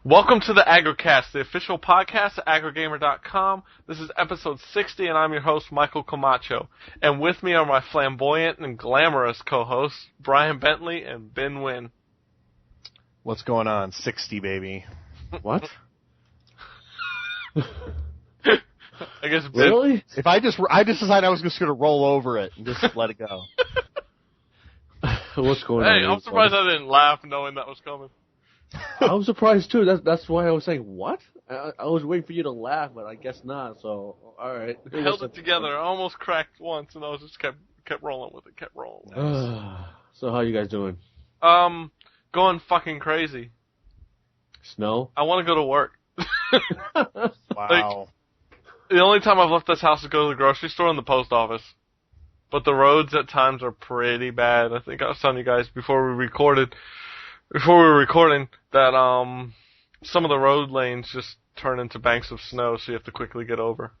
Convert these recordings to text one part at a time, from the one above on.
Welcome to the AggroCast, the official podcast at AggroGamer.com. This is episode 60, and I'm your host, Michael Camacho. And with me are my flamboyant and glamorous co-hosts, Brian Bentley and Binh. What's going on? 60, baby. What? I guess Binh. Really? If I decided I was just going to roll over it and just let it go. What's going on? Hey, I'm surprised I didn't laugh knowing that was coming. I was surprised too. That's why I was saying, what? I was waiting for you to laugh, but I guess not. So, all right. Held it together. I almost cracked once, and I was just kept rolling with it. Kept rolling. So how you guys doing? Going fucking crazy. Snow? I want to go to work. Wow. The only time I've left this house is go to the grocery store and the post office. But the roads at times are pretty bad. I think I was telling you guys before we were recording that some of the road lanes just turn into banks of snow, so you have to quickly get over.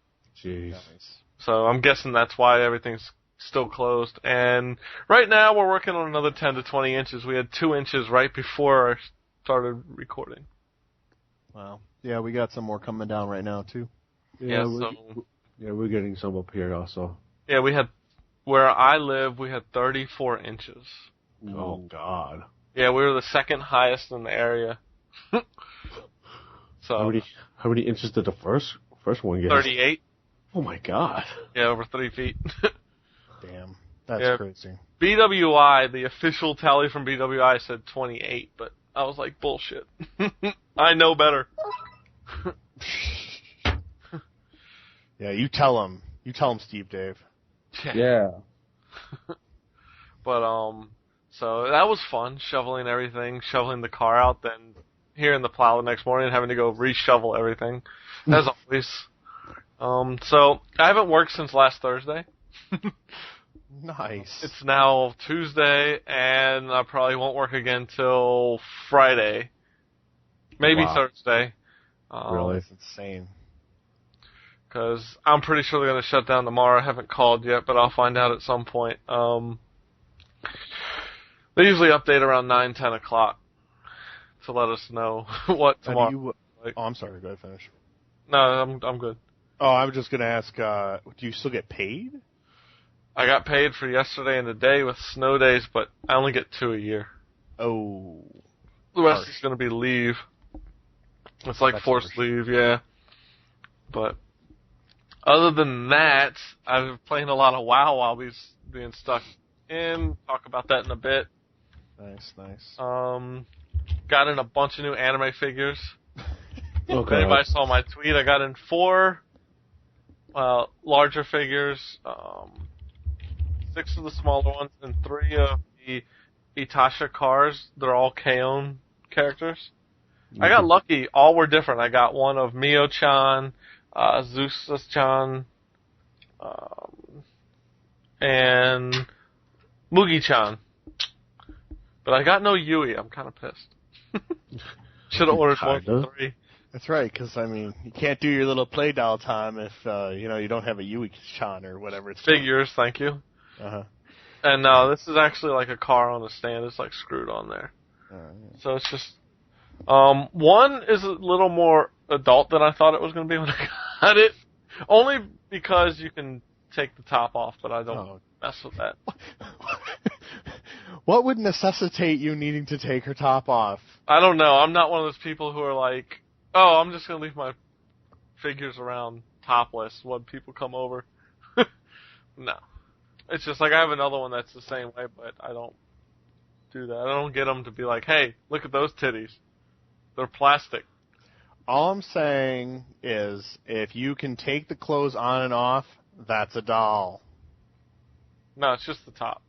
Jeez. Nice. So I'm guessing that's why everything's still closed. And right now we're working on another 10 to 20 inches. We had 2 inches right before I started recording. Wow. Yeah, we got some more coming down right now, too. Yeah, We're getting some up here also. Yeah, we had, where I live, we had 34 inches. Oh, God. Yeah, we were the second highest in the area. So How many inches did the first one get? 38. Oh, my God. Yeah, over 3 feet. Damn. That's crazy. BWI, the official tally from BWI said 28, but I was like, bullshit. I know better. Yeah, you tell him. You tell him, Steve Dave. Yeah. But, so that was fun, shoveling everything, shoveling the car out, then hearing the plow the next morning and having to go re-shovel everything, as always. So I haven't worked since last Thursday. Nice. It's now Tuesday, and I probably won't work again till Friday. Maybe Thursday. Really? That's insane. Because I'm pretty sure they're going to shut down tomorrow. I haven't called yet, but I'll find out at some point. They usually update around 9, 10 o'clock to let us know what tomorrow. Oh, I'm sorry. Go ahead, finish. No, I'm good. Oh, I was just going to ask, do you still get paid? I got paid for yesterday and today with snow days, but I only get 2 a year. Oh. The rest is going to be leave. It's like forced leave, yeah. But other than that, I've been playing a lot of WoW while being stuck in. Talk about that in a bit. Nice. Got in a bunch of new anime figures. Okay. If anybody saw my tweet, I got in 4 larger figures, 6 of the smaller ones, and 3 of the Itasha cars. They're all K-On! Characters. I got lucky. All were different. I got one of Mio-chan, Zeus-chan, and Mugi-chan. But I got no Yui. I'm kind of pissed. Should have ordered 1 for 3. That's right, because, I mean, you can't do your little play doll time if, you don't have a Yui-chan or whatever it's Figures, thank you. Uh-huh. And no, this is actually like a car on a stand. It's like screwed on there. So it's just... one is a little more adult than I thought it was going to be when I got it. Only because you can take the top off, but I don't mess with that. What would necessitate you needing to take her top off? I don't know. I'm not one of those people who are like, oh, I'm just going to leave my figures around topless when people come over. No. It's just like I have another one that's the same way, but I don't do that. I don't get them to be like, hey, look at those titties. They're plastic. All I'm saying is, if you can take the clothes on and off, that's a doll. No, it's just the top.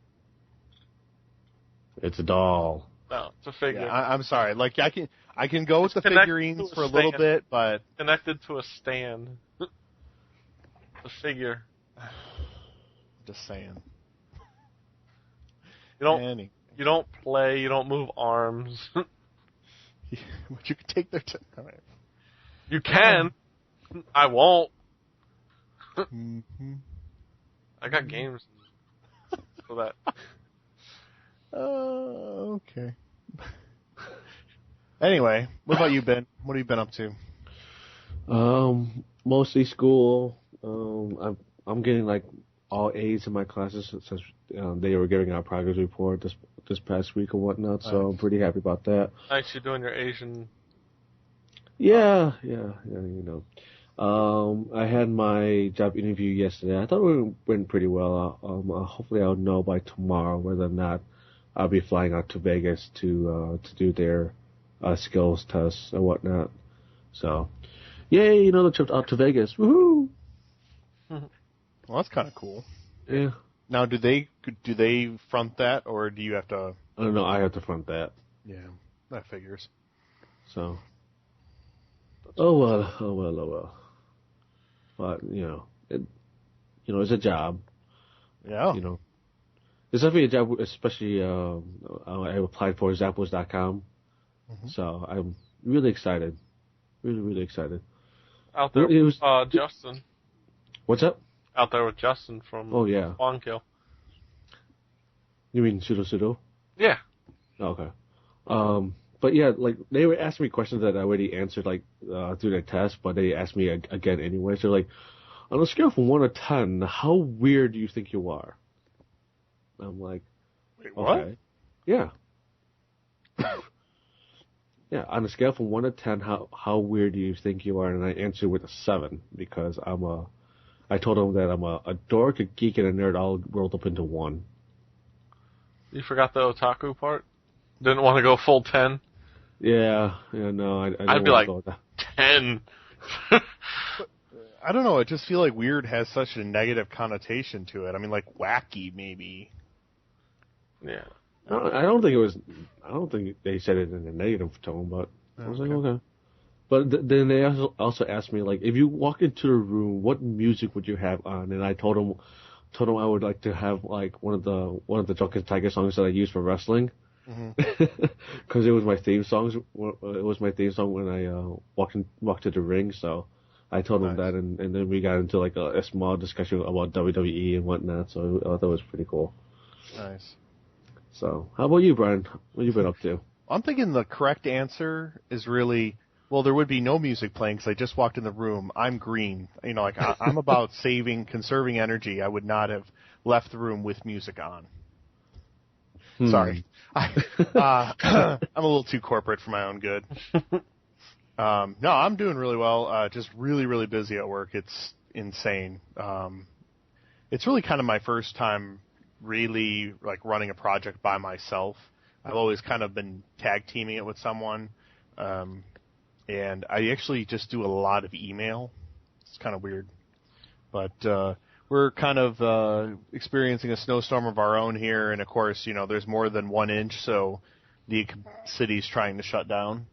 It's a doll. No, it's a figure. Yeah, I'm sorry. Like I can go with the connected figurines to for a stand. little bit, but Connected to a stand. The figure. just saying. You don't play. You don't move arms. But you can take their. All right. You can. I won't. Mm-hmm. I got games for that. Okay. Anyway, what about you, Ben? What have you been up to? Mostly school. I'm getting like all A's in my classes since they were giving out progress report this past week and whatnot. So I'm pretty happy about that. Nice, you're doing your Asian. Yeah. I had my job interview yesterday. I thought it went pretty well. Hopefully I'll know by tomorrow whether or not I'll be flying out to Vegas to do their skills tests and whatnot. So, yay, another trip out to Vegas. Woohoo! Well, that's kind of cool. Yeah. Now, do they front that, or do you have to? I don't know. I have to front that. Yeah, that figures. So. Oh well. But it's a job. Yeah. It's definitely a job. Especially I applied for Zappos.com. Mm-hmm. So I'm really excited. Really excited. Out there with Justin. What's up? Out there with Justin from Spawnkill. You mean Sudo? Yeah. Oh, okay. But yeah, like they were asking me questions that I already answered like through the test, but they asked me again anyway. So like, on a scale from 1 to 10, how weird do you think you are? I'm like, wait, what? Okay. Yeah. Yeah, on a scale from 1 to 10, how weird do you think you are? And I answered with a 7 because I told them that I'm a dork, a geek, and a nerd all rolled up into one. You forgot the otaku part? Didn't want to go full 10? Yeah, no, I'd be like 10. I don't know. I just feel like weird has such a negative connotation to it. I mean, like wacky, maybe. Yeah. I don't think they said it in a negative tone, but I was like, okay. But then they also asked me, like, if you walk into the room, what music would you have on? And I told them I would like to have like one of the Drunken Tiger songs that I use for wrestling. Because it was my theme song. It was my theme song when I walked to the ring. So I told him that, and then we got into like a small discussion about WWE and whatnot. So I thought it was pretty cool. Nice. So how about you, Brian? What have you been up to? I'm thinking the correct answer is really, well, there would be no music playing because I just walked in the room. I'm green. Like I'm about conserving energy. I would not have left the room with music on. Sorry. I'm a little too corporate for my own good. No, I'm doing really well. Just really, really busy at work. It's insane. It's really kind of my first time really like running a project by myself. I've always kind of been tag teaming it with someone. And I actually just do a lot of email. It's kind of weird. But we're kind of experiencing a snowstorm of our own here, and of course, there's more than 1 inch, so the city's trying to shut down.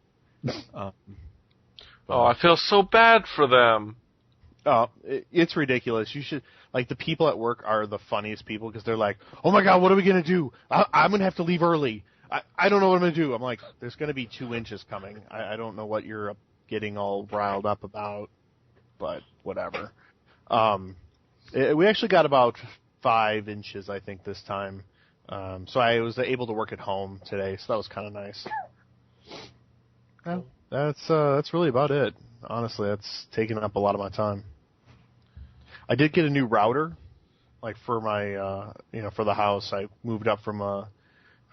I feel so bad for them. It's ridiculous. You should, like, the people at work are the funniest people because they're like, oh my God, what are we going to do? I'm going to have to leave early. I don't know what I'm going to do. I'm like, there's going to be 2 inches coming. I don't know what you're getting all riled up about, but whatever. We actually got about 5 inches, I think, this time. So I was able to work at home today, so that was kind of nice. Well, that's really about it. Honestly, that's taken up a lot of my time. I did get a new router, like for my, for the house. I moved up from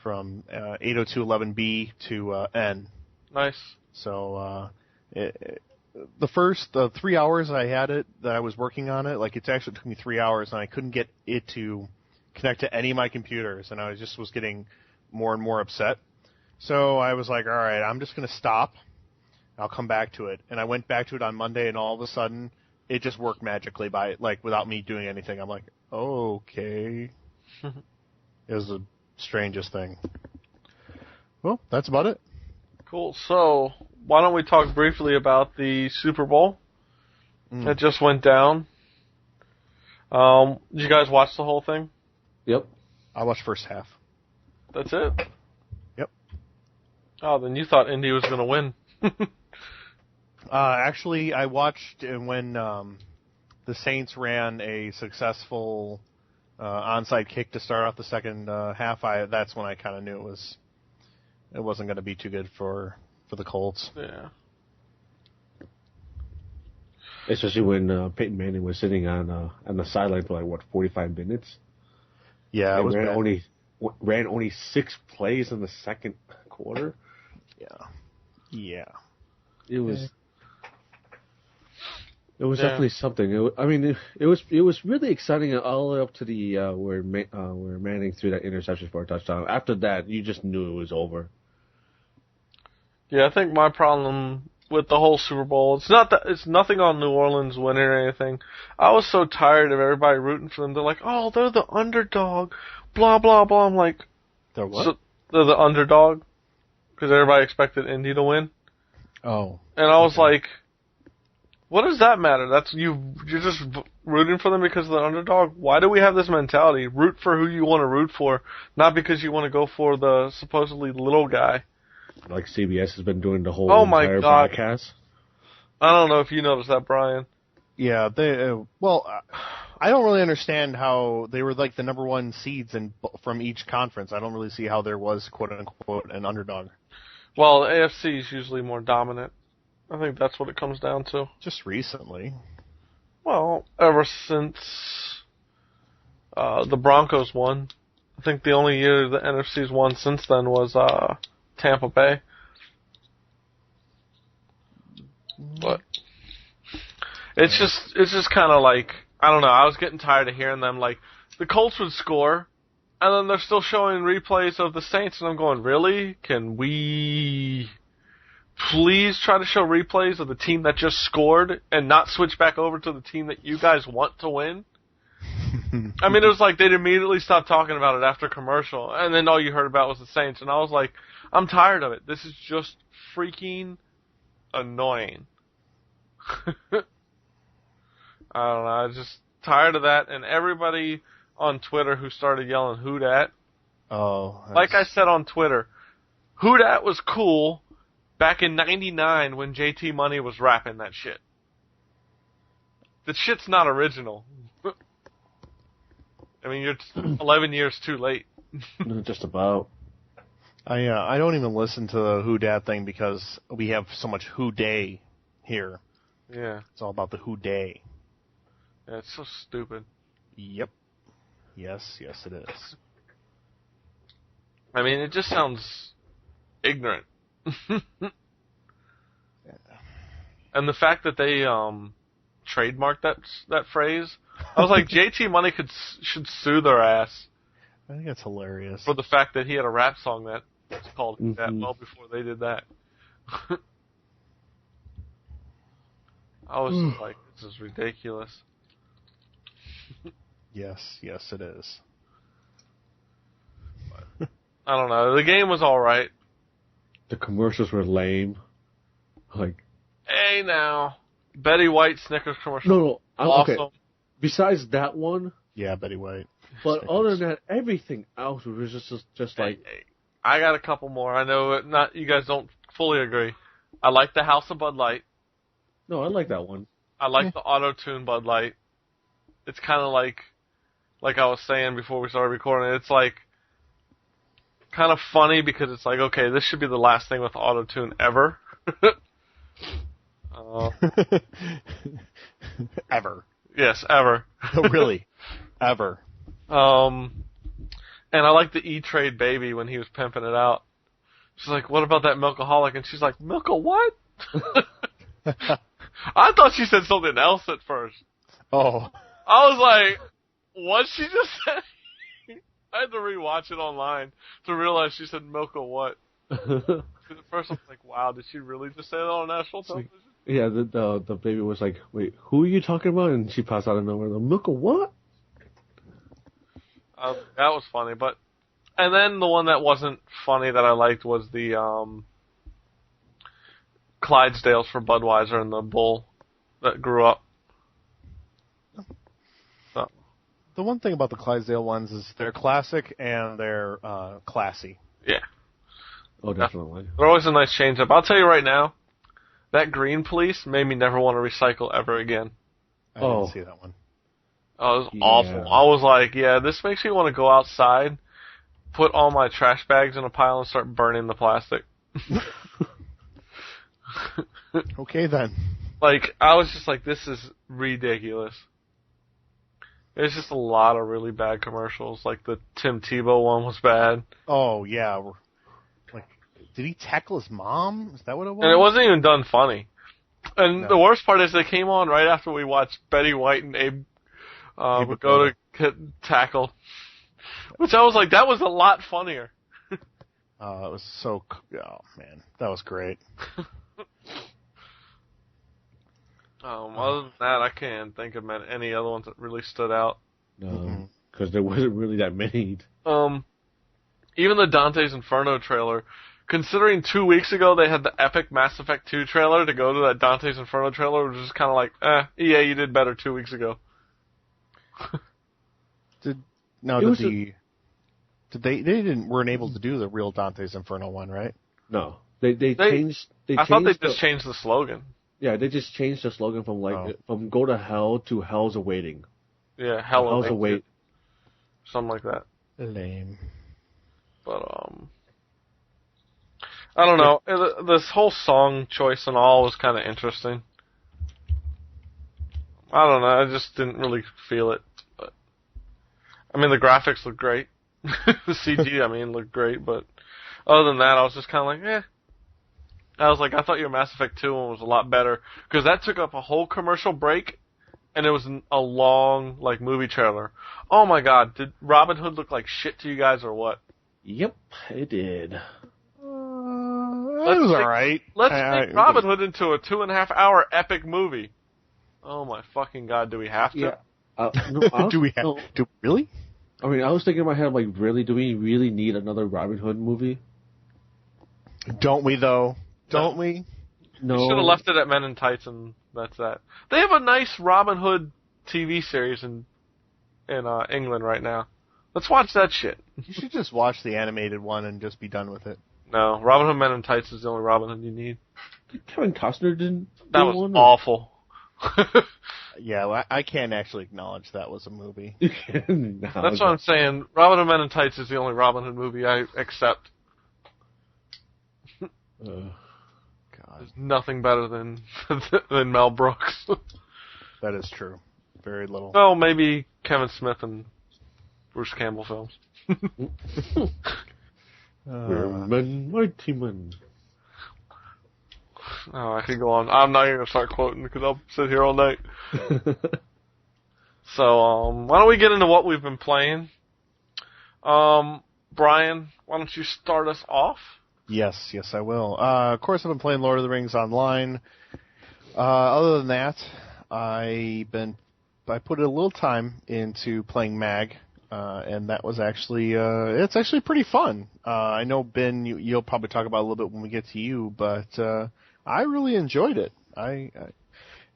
802.11b to N. Nice. So the first 3 hours I had it, that I was working on it, like it actually took me 3 hours, and I couldn't get it to connect to any of my computers, and I was getting more and more upset. So I was like, all right, I'm just going to stop. I'll come back to it. And I went back to it on Monday, and all of a sudden, it just worked magically without me doing anything. I'm like, okay. It was the strangest thing. Well, that's about it. Cool. So, why don't we talk briefly about the Super Bowl that just went down? Did you guys watch the whole thing? Yep. I watched first half. That's it? Yep. Oh, then you thought Indy was going to win. Actually, I watched when the Saints ran a successful onside kick to start off the second half. That's when I kind of knew it wasn't going to be too good for for the Colts. Yeah. Especially when Peyton Manning was sitting on the sideline for 45 minutes. Yeah, it was bad. Ran only 6 plays in the second quarter. Yeah. It was definitely something. It was really exciting all the way up to the where Manning threw that interception for a touchdown. After that, you just knew it was over. Yeah, I think my problem with the whole Super Bowl, it's nothing on New Orleans winning or anything. I was so tired of everybody rooting for them. They're like, oh, they're the underdog, blah, blah, blah. I'm like, they're what? So they're the underdog because everybody expected Indy to win. Oh. And I was like, what does that matter? You're just rooting for them because of the underdog? Why do we have this mentality? Root for who you want to root for, not because you want to go for the supposedly little guy. Like CBS has been doing the whole entire broadcast. I don't know if you noticed that, Brian. Yeah, I don't really understand how they were like the number 1 seeds from each conference. I don't really see how there was, quote unquote, an underdog. Well, the AFC is usually more dominant. I think that's what it comes down to. Just recently. Well, ever since the Broncos won. I think the only year the NFC's won since then was Tampa Bay. But it's just kind of like, I don't know, I was getting tired of hearing them, like, the Colts would score, and then they're still showing replays of the Saints, and I'm going, really? Can we please try to show replays of the team that just scored and not switch back over to the team that you guys want to win? I mean, it was like they'd immediately stop talking about it after commercial, and then all you heard about was the Saints, and I was like, I'm tired of it. This is just freaking annoying. I don't know, I was just tired of that, and everybody on Twitter who started yelling, "Who dat?" Oh. Like I said on Twitter, "Who dat" was cool back in '99 when JT Money was rapping that shit. The shit's not original. I mean, you're 11 years too late. Just about. I don't even listen to the Who Dat thing because we have so much Who Day here. Yeah. It's all about the Who Day. Yeah, it's so stupid. Yep. Yes, it is. I mean, it just sounds ignorant. And the fact that they trademarked that phrase, I was like, JT Money should sue their ass. I think that's hilarious. For the fact that he had a rap song that was called that well before they did that. I was just like, this is ridiculous. Yes, it is. But, I don't know. The game was alright. The commercials were lame. Like, hey now, Betty White Snickers commercial. No, awesome. Okay. Besides that one, yeah, Betty White. But Snickers. other than that, everything else was just like. Hey, I got a couple more. I know you guys don't fully agree. I like the House of Bud Light. No, I like that one. I like the auto-tune Bud Light. It's kind of like I was saying before we started recording, it's like kind of funny because it's like, okay, this should be the last thing with auto-tune ever. Ever. Yes, ever. Really? Ever. And I like the E-Trade Baby when he was pimping it out. She's like, what about that Milkaholic? And she's like, Milk a what? I thought she said something else at first. Oh. I was like, what she just said? I had to rewatch it online to realize she said Milk a what? Because at first I was like, wow, did she really just say that on national television? Yeah, the baby was like, wait, who are you talking about? And she passed out of nowhere. The Milk a what? That was funny, and then the one that wasn't funny that I liked was the Clydesdales for Budweiser and the bull that grew up. So. The one thing about the Clydesdale ones is they're classic and they're classy. Yeah. Oh, definitely. They're always a nice change up. I'll tell you right now, that Green Police made me never want to recycle ever again. I didn't see that one. Oh, it was awful. I was like, yeah, this makes me want to go outside, put all my trash bags in a pile, and start burning the plastic. Okay then. Like, I was just like, this is ridiculous. There's just a lot of really bad commercials. Like, the Tim Tebow one was bad. Oh, yeah. Like, did he tackle his mom? Is that what it was? And it wasn't even done funny. And No. the worst part is they came on right after we watched Betty White and Abe would go to tackle. Which I was like, that was a lot funnier. It was so... Oh, man. That was great. Other than that, I can't think of any other ones that really stood out. No, because there wasn't really that many. Even the Dante's Inferno trailer, considering 2 weeks ago they had the epic Mass Effect 2 trailer to go to that Dante's Inferno trailer, was just kind of like, EA, you did better 2 weeks ago. weren't able to do the real Dante's Inferno one, right? No, they changed. I thought they just changed the slogan. Yeah, they just changed the slogan from from go to hell to hell's awaiting. Yeah, hell's await. Something like that. Lame. But I don't know. This whole song choice and all was kind of interesting. I don't know. I just didn't really feel it. But I mean, the graphics look great. The CG, looked great. But other than that, I was just kind of like, eh. I was like, I thought your Mass Effect 2 one was a lot better because that took up a whole commercial break, and it was a long movie trailer. Oh my God, did Robin Hood look like shit to you guys or what? Yep, it did. It was alright. Let's make Robin Hood into a 2.5-hour epic movie. Oh my fucking God, do we have to? Yeah. Do we have to? Really? I mean, I was thinking in my head, really, do we really need another Robin Hood movie? Don't we, though? Don't we? No. We should have left it at Men in Tights, and that's that. They have a nice Robin Hood TV series in England right now. Let's watch that shit. You should just watch the animated one and just be done with it. No, Robin Hood Men in Tights is the only Robin Hood you need. Kevin Costner didn't. That was awful. Yeah, well, I can't actually acknowledge that was a movie. No, that's what I'm saying. Robin Hood Men in Tights is the only Robin Hood movie I accept. God. There's nothing better than Mel Brooks. That is true. Very little. Well, maybe Kevin Smith and Bruce Campbell films. Men, mighty men. Oh, I could go on. I'm not going to start quoting because I'll sit here all night. So, why don't we get into what we've been playing? Brian, why don't you start us off? Yes, I will. Of course, I've been playing Lord of the Rings Online. Other than that, I put a little time into playing Mag, and that was actually it's actually pretty fun. I know Ben, you'll probably talk about it a little bit when we get to you, but I really enjoyed it.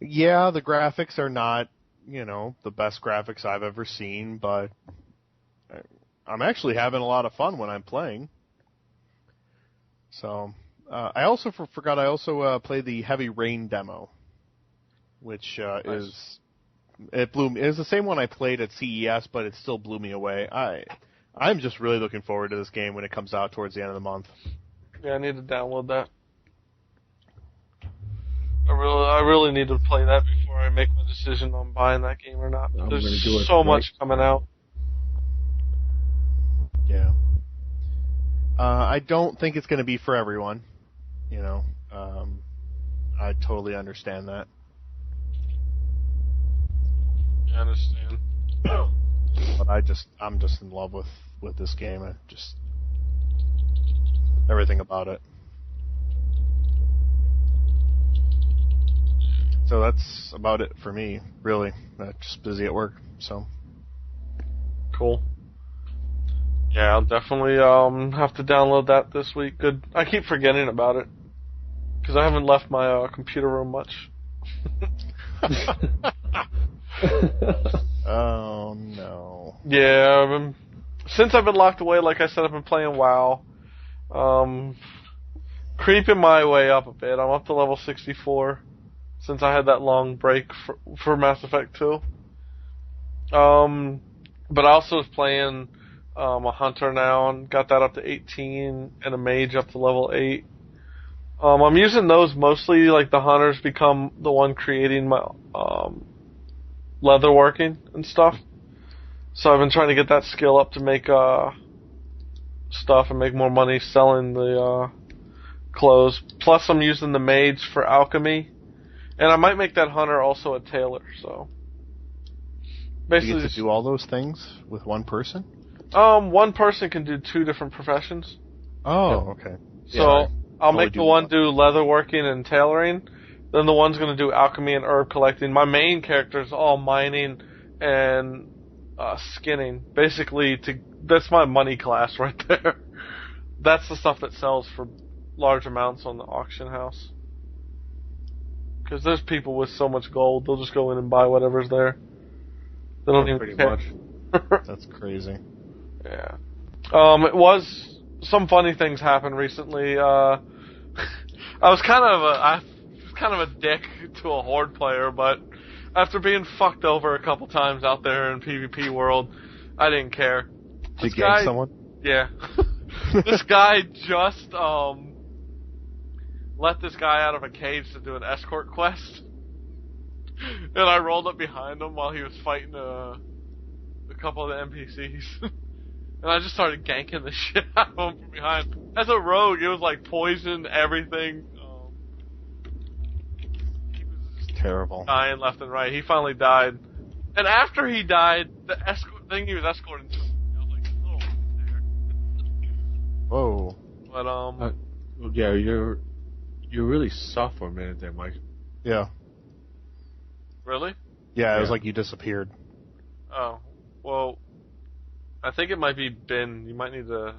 Yeah, the graphics are not the best graphics I've ever seen, but I'm actually having a lot of fun when I'm playing. So, I also forgot I also played the Heavy Rain demo, which nice. It was the same one I played at CES, but it still blew me away. I'm just really looking forward to this game when it comes out towards the end of the month. Yeah, I need to download that. I really need to play that before I make my decision on buying that game or not. There's so much coming out. Yeah. I don't think it's going to be for everyone. I totally understand that. I understand. But I'm just in love with this game. Everything about it. So that's about it for me, really. I'm just busy at work, so. Cool. Yeah, I'll definitely have to download that this week. Good. I keep forgetting about it because I haven't left my computer room much. Oh no. Yeah, since I've been locked away, like I said, I've been playing WoW. Creeping my way up a bit. I'm up to level 64 since I had that long break for Mass Effect 2. But I also was playing a hunter now and got that up to 18 and a mage up to level 8. I'm using those mostly, like the hunters become the one creating my leather working and stuff. So I've been trying to get that skill up to make stuff and make more money selling the clothes. Plus I'm using the maids for alchemy. And I might make that hunter also a tailor, so... Basically, you get to do all those things with one person? One person can do 2 different professions. Oh, okay. So Yeah, I'll make the one do leather working and tailoring. Then the one's going to do alchemy and herb collecting. My main character is all mining and skinning. Basically, that's my money class right there. That's the stuff that sells for large amounts on the auction house. Because there's people with so much gold, they'll just go in and buy whatever's there. They don't even pretty care. much. That's crazy. Yeah. It was some funny things happened recently. I was kind of a dick to a horde player, but after being fucked over a couple times out there in PvP world, I didn't care. Did you gang someone? Yeah. This guy just let this guy out of a cage to do an escort quest. And I rolled up behind him while he was fighting a couple of the NPCs. And I just started ganking the shit out of him from behind. As a rogue, it was like poison, everything. He was just terrible. Dying left and right. He finally died. And after he died, the thing he was escorting to, I was like, oh, there. Whoa. But, yeah, you're really soft for a minute there, Mike. Yeah. Really? Yeah, it was like you disappeared. Oh. Well, I think it might be Binh. You might need to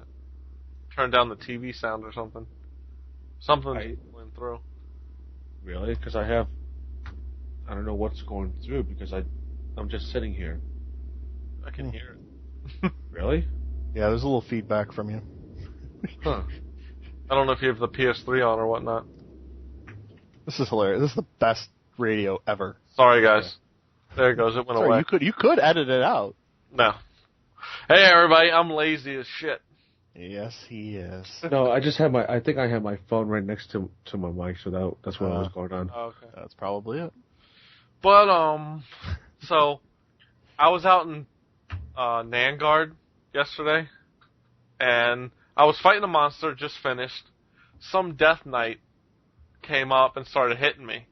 turn down the TV sound or something. Something's going through. Really? Because I don't know what's going through because I'm just sitting here. I can hear it. Really? Yeah, there's a little feedback from you. Huh. I don't know if you have the PS3 on or whatnot. This is hilarious. This is the best radio ever. Sorry, guys. There it goes. It went away. You could edit it out. No. Hey, everybody. I'm lazy as shit. Yes, he is. No, I think I have my phone right next to my mic, so that's what was going on. Okay. That's probably it. But, so, I was out in Nangard yesterday, and I was fighting a monster, just finished. Some Death Knight came up and started hitting me.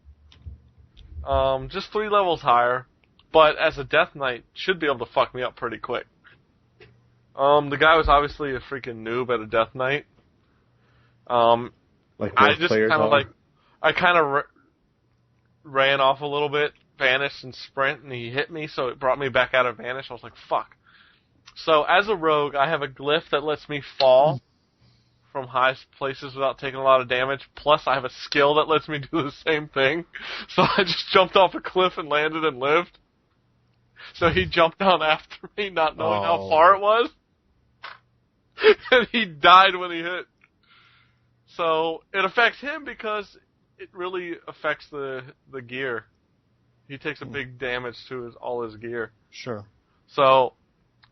Just 3 levels higher, but as a Death Knight, should be able to fuck me up pretty quick. The guy was obviously a freaking noob at a Death Knight. Like I just kind of ran off a little bit, vanished and sprint, and he hit me, so it brought me back out of vanish. I was like, fuck. So as a rogue, I have a glyph that lets me fall from high places without taking a lot of damage. Plus, I have a skill that lets me do the same thing. So I just jumped off a cliff and landed and lived. So he jumped down after me, not knowing how far it was. And he died when he hit. So it affects him because it really affects the gear. He takes a big damage to all his gear. Sure. So,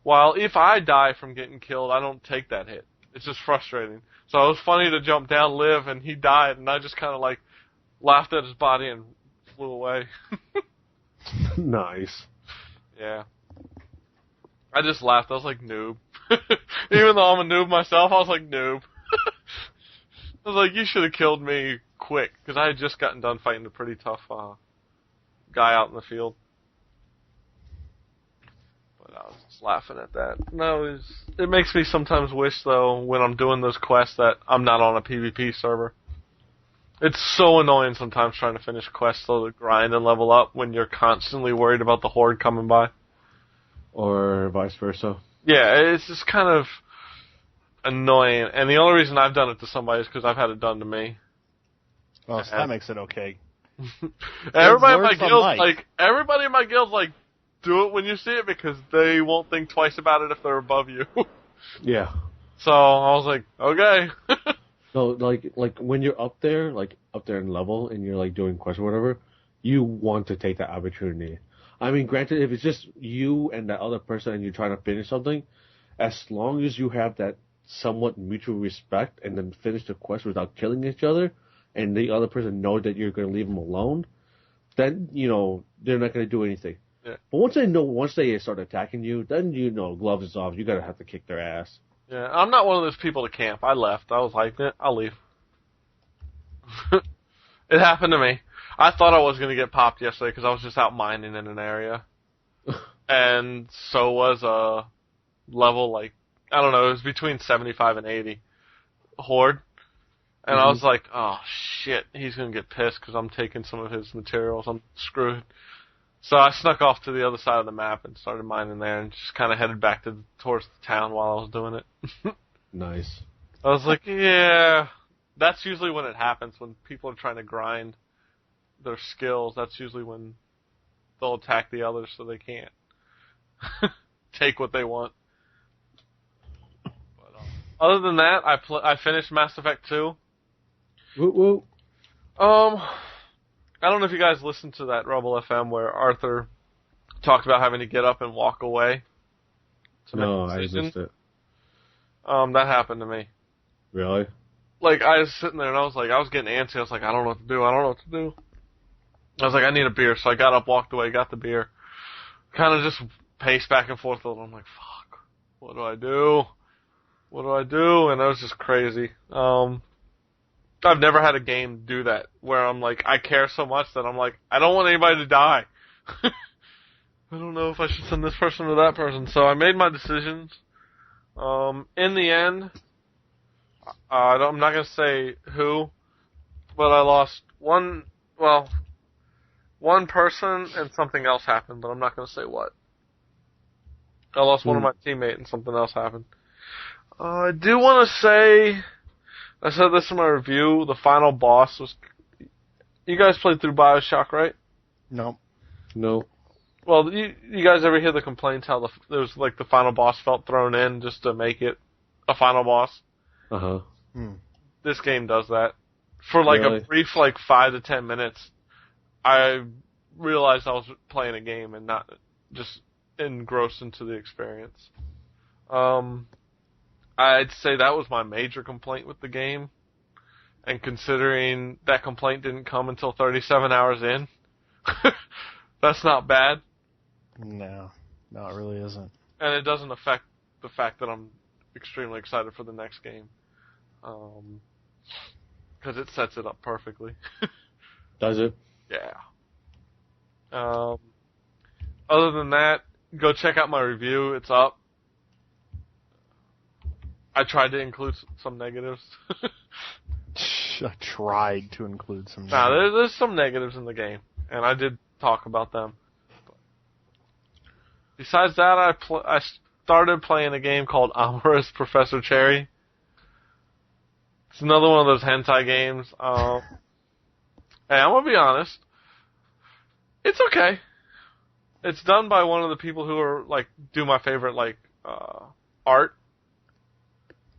while if I die from getting killed, I don't take that hit. It's just frustrating. So it was funny to jump down, live, and he died, and I just kind of like laughed at his body and flew away. Nice. Yeah. I just laughed. I was like, noob. Even though I'm a noob myself, I was like, noob. I was like, you should have killed me quick, because I had just gotten done fighting a pretty tough guy out in the field. But I was just laughing at that. No, it makes me sometimes wish, though, when I'm doing those quests, that I'm not on a PvP server. It's so annoying sometimes trying to finish quests so to grind and level up when you're constantly worried about the horde coming by. Or vice versa. Yeah, it's just kind of annoying. And the only reason I've done it to somebody is because I've had it done to me. Oh, so that makes it okay. Everybody in my guild's like, do it when you see it because they won't think twice about it if they're above you. Yeah. So I was like, okay. So like when you're up there in level and you're like doing quests or whatever, you want to take that opportunity. I mean, granted, if it's just you and that other person and you're trying to finish something, as long as you have that somewhat mutual respect and then finish the quest without killing each other, and the other person knows that you're going to leave them alone, then, they're not going to do anything. Yeah. But once they start attacking you, then, gloves is off. You're going to have to kick their ass. Yeah, I'm not one of those people to camp. I left. I was like, I'll leave. It happened to me. I thought I was going to get popped yesterday because I was just out mining in an area. And so was a level, I don't know, it was between 75 and 80 horde. And I was like, oh, shit, he's going to get pissed because I'm taking some of his materials. I'm screwed. So I snuck off to the other side of the map and started mining there and just kind of headed back towards the town while I was doing it. Nice. I was like, yeah, that's usually when it happens, when people are trying to grind their skills. That's usually when they'll attack the others so they can't take what they want. But, other than that, I finished Mass Effect 2. Woo woo. I don't know if you guys listened to that Rebel FM where Arthur talked about having to get up and walk away. No, I missed it. That happened to me. Really? Like, I was sitting there and I was getting antsy. I was like, I don't know what to do. I was like, I need a beer. So I got up, walked away, got the beer. Kind of just paced back and forth a little. I'm like, fuck, what do I do? And it was just crazy. I've never had a game do that, where I'm like, I care so much that I'm like, I don't want anybody to die. I don't know if I should send this person or that person. So I made my decisions. In the end, I'm not going to say who, but I lost one person and something else happened, but I'm not going to say what. I lost one of my teammates and something else happened. I do want to say, I said this in my review, the final boss was... You guys played through BioShock, right? No. Well, you guys ever hear the complaints how there was the final boss felt thrown in just to make it a final boss? Uh-huh. This game does that. For Really? a brief 5 to 10 minutes, I realized I was playing a game and not just engrossed into the experience. I'd say that was my major complaint with the game. And considering that complaint didn't come until 37 hours in, that's not bad. No, it really isn't. And it doesn't affect the fact that I'm extremely excited for the next game. Because it sets it up perfectly. Does it? Yeah. Other than that, go check out my review. It's up. I tried to include some negatives. I tried to include some negatives. Nah, there's some negatives in the game, and I did talk about them. Besides that, I started playing a game called Amorous Professor Cherry. It's another one of those hentai games. And I'm gonna be honest, it's okay. It's done by one of the people who are do my favorite art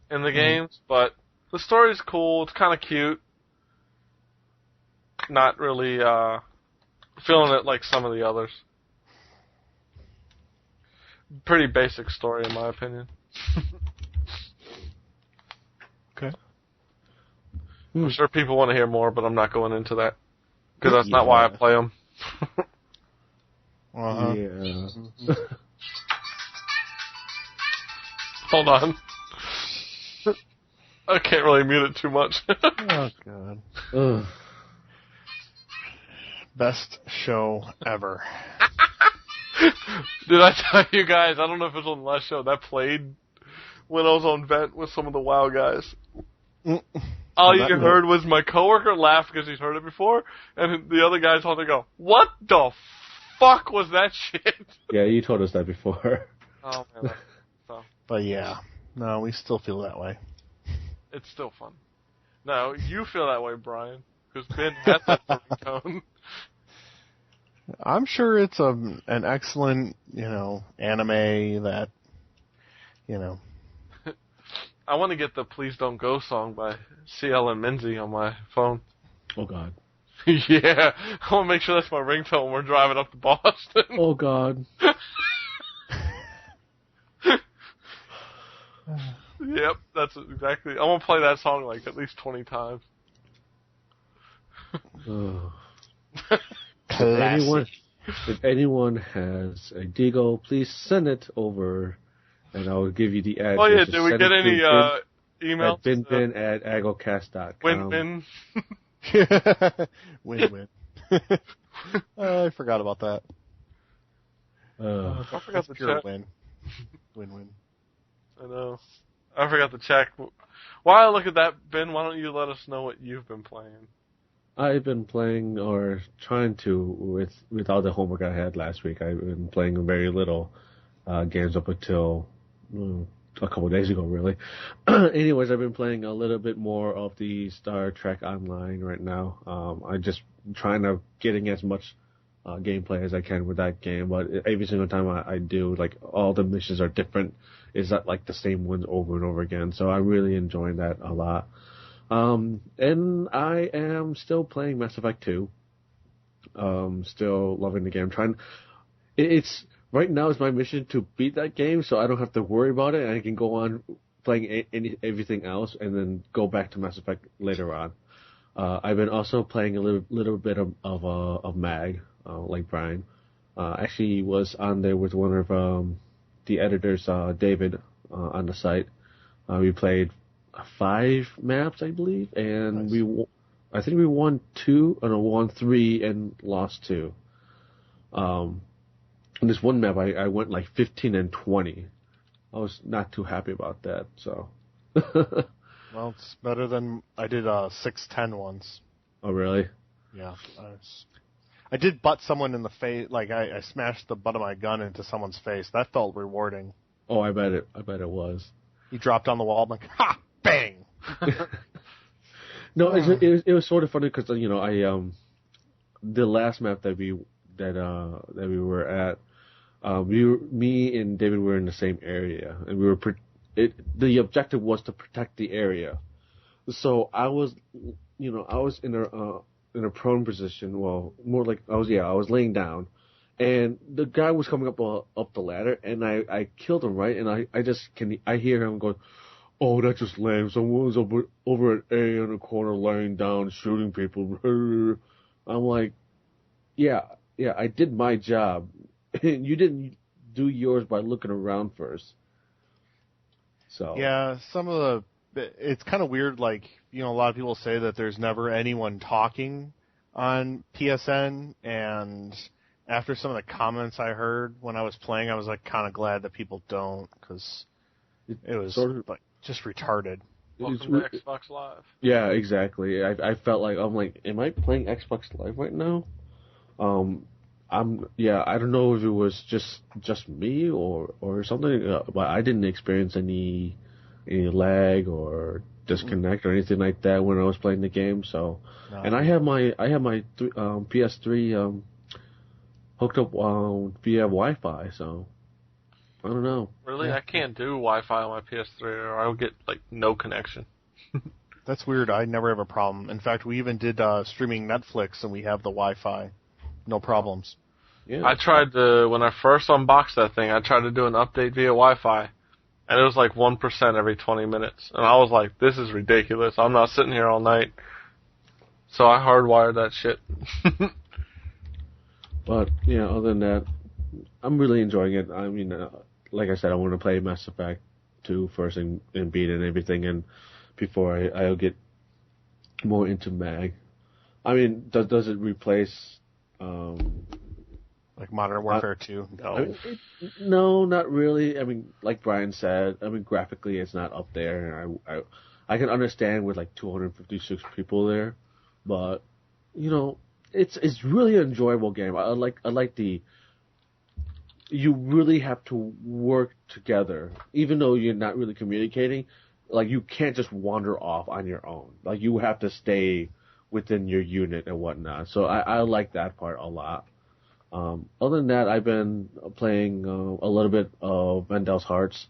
in the games, but the story's cool. It's kind of cute. Not really feeling it like some of the others. Pretty basic story in my opinion. Okay. I'm sure people want to hear more, but I'm not going into that because that's not why I play them. Yeah. Hold on. I can't really mute it too much. Oh, God. Ugh. Best show ever. Did I tell you guys, I don't know if it was on the last show, that played when I was on vent with some of the WoW guys. All you heard was my coworker laugh because he's heard it before, and the other guys on there go, "What the fuck was that shit?" Yeah, you told us that before. Oh, man. So, But yeah, no, we still feel that way. it's still fun. No, you feel that way, Brian, because Ben has that ringtone. I'm sure it's an excellent, anime that, I want to get the Please Don't Go song by CL and Minzy on my phone. Oh, God. Yeah, I want to make sure that's my ringtone when we're driving up to Boston. Oh, God. Yep, that's exactly. I'm going to play that song at least 20 times. Oh. Classic. If anyone has a Deagle, please send it over, and I will give you the address. Oh yeah, did we get any emails? At Binh@AggroCast.com. Win-win. Win-win. I forgot about that. I forgot to Pure check. win. Win-win. I know. I forgot to check. While I look at that, Ben, why don't you let us know what you've been playing? I've been playing, or trying to, with all the homework I had last week. I've been playing very little games up until a couple of days ago, really. Anyways, I've been playing a little bit more of the Star Trek Online right now. I'm just trying to getting as much gameplay as I can with that game, but every single time I do, like, all the missions are different. It's not like the same ones over and over again, so I'm really enjoying that a lot. And I am still playing Mass Effect 2. Still loving the game. It's right now is my mission to beat that game, so I don't have to worry about it, and I can go on playing everything else, and then go back to Mass Effect later on. I've been also playing a little bit of MAG, like Brian. Actually was on there with one of the editors, David, on the site. We played 5 maps, I believe, and nice. I think we won 2, won 3, and lost 2. In this one map, I went like 15 and 20. I was not too happy about that, so. Well, it's better than I did 6-10 once. Oh, really? Yeah. I did butt someone in the face. Like, I smashed the butt of my gun into someone's face. That felt rewarding. Oh, I bet it was. He dropped on the wall. I'm like, ha! Bang! No, it was sort of funny because, you know, the last map that we were at, me and David were in the same area, and the objective was to protect the area. So I was in a prone position. Well, more like I was laying down, and the guy was coming up the ladder, and I killed him, right, and I hear him going, "Oh, that's just lame. Someone's over at A in the corner laying down, shooting people." I'm like, yeah, I did my job. You didn't do yours by looking around first. So yeah, it's kind of weird. Like, you know, a lot of people say that there's never anyone talking on PSN, and after some of the comments I heard when I was playing, I was like kind of glad that people don't, because it was sort of like just retarded. Welcome to Xbox Live. Yeah, exactly. I felt like, I'm like, am I playing Xbox Live right now? I don't know if it was just me or something, but I didn't experience any lag or disconnect or anything like that when I was playing the game. So, no. And I have my PS3 hooked up via Wi-Fi. So I don't know. Really, yeah. I can't do Wi-Fi on my PS3, or I'll get like no connection. That's weird. I never have a problem. In fact, we even did streaming Netflix, and we have the Wi-Fi. No problems. Yeah. I tried when I first unboxed that thing, I tried to do an update via Wi-Fi, and it was like 1% every 20 minutes. And I was like, this is ridiculous. I'm not sitting here all night. So I hardwired that shit. But, yeah, other than that, I'm really enjoying it. I mean, like I said, I want to play Mass Effect 2 first and beat it and everything, and before I'll get more into MAG. I mean, does it replace... like Modern Warfare 2? No. I mean, no, not really. I mean, like Brian said, I mean, graphically it's not up there. And I can understand with like 256 people there, but, you know, it's really an enjoyable game. I like you really have to work together, even though you're not really communicating. Like, you can't just wander off on your own. Like, you have to stay within your unit and whatnot. So I like that part a lot. Other than that, I've been playing a little bit of Vendal's Hearts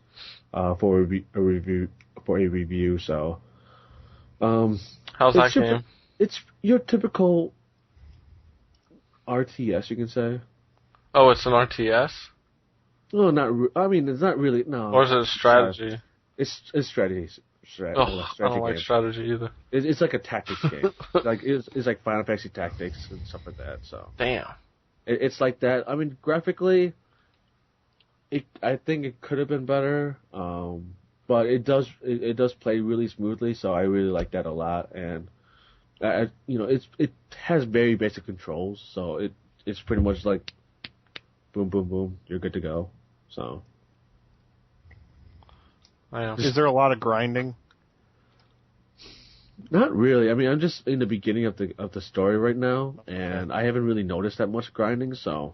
for a review. So, how's that game? It's your typical RTS, you can say. Oh, it's an RTS? No, I mean, it's not really. No. Or is it a strategy? It's strategy. Oh, I don't like game. strategy either. It's like a tactics game. Like it's like Final Fantasy Tactics and stuff like that. So Damn. it's like that. I mean, graphically, I think it could have been better. But it does play really smoothly. So I really like that a lot. And it has very basic controls. So it's pretty much like boom, boom, boom. You're good to go. So. Is there a lot of grinding? Not really. I mean, I'm just in the beginning of the story right now, and I haven't really noticed that much grinding. So,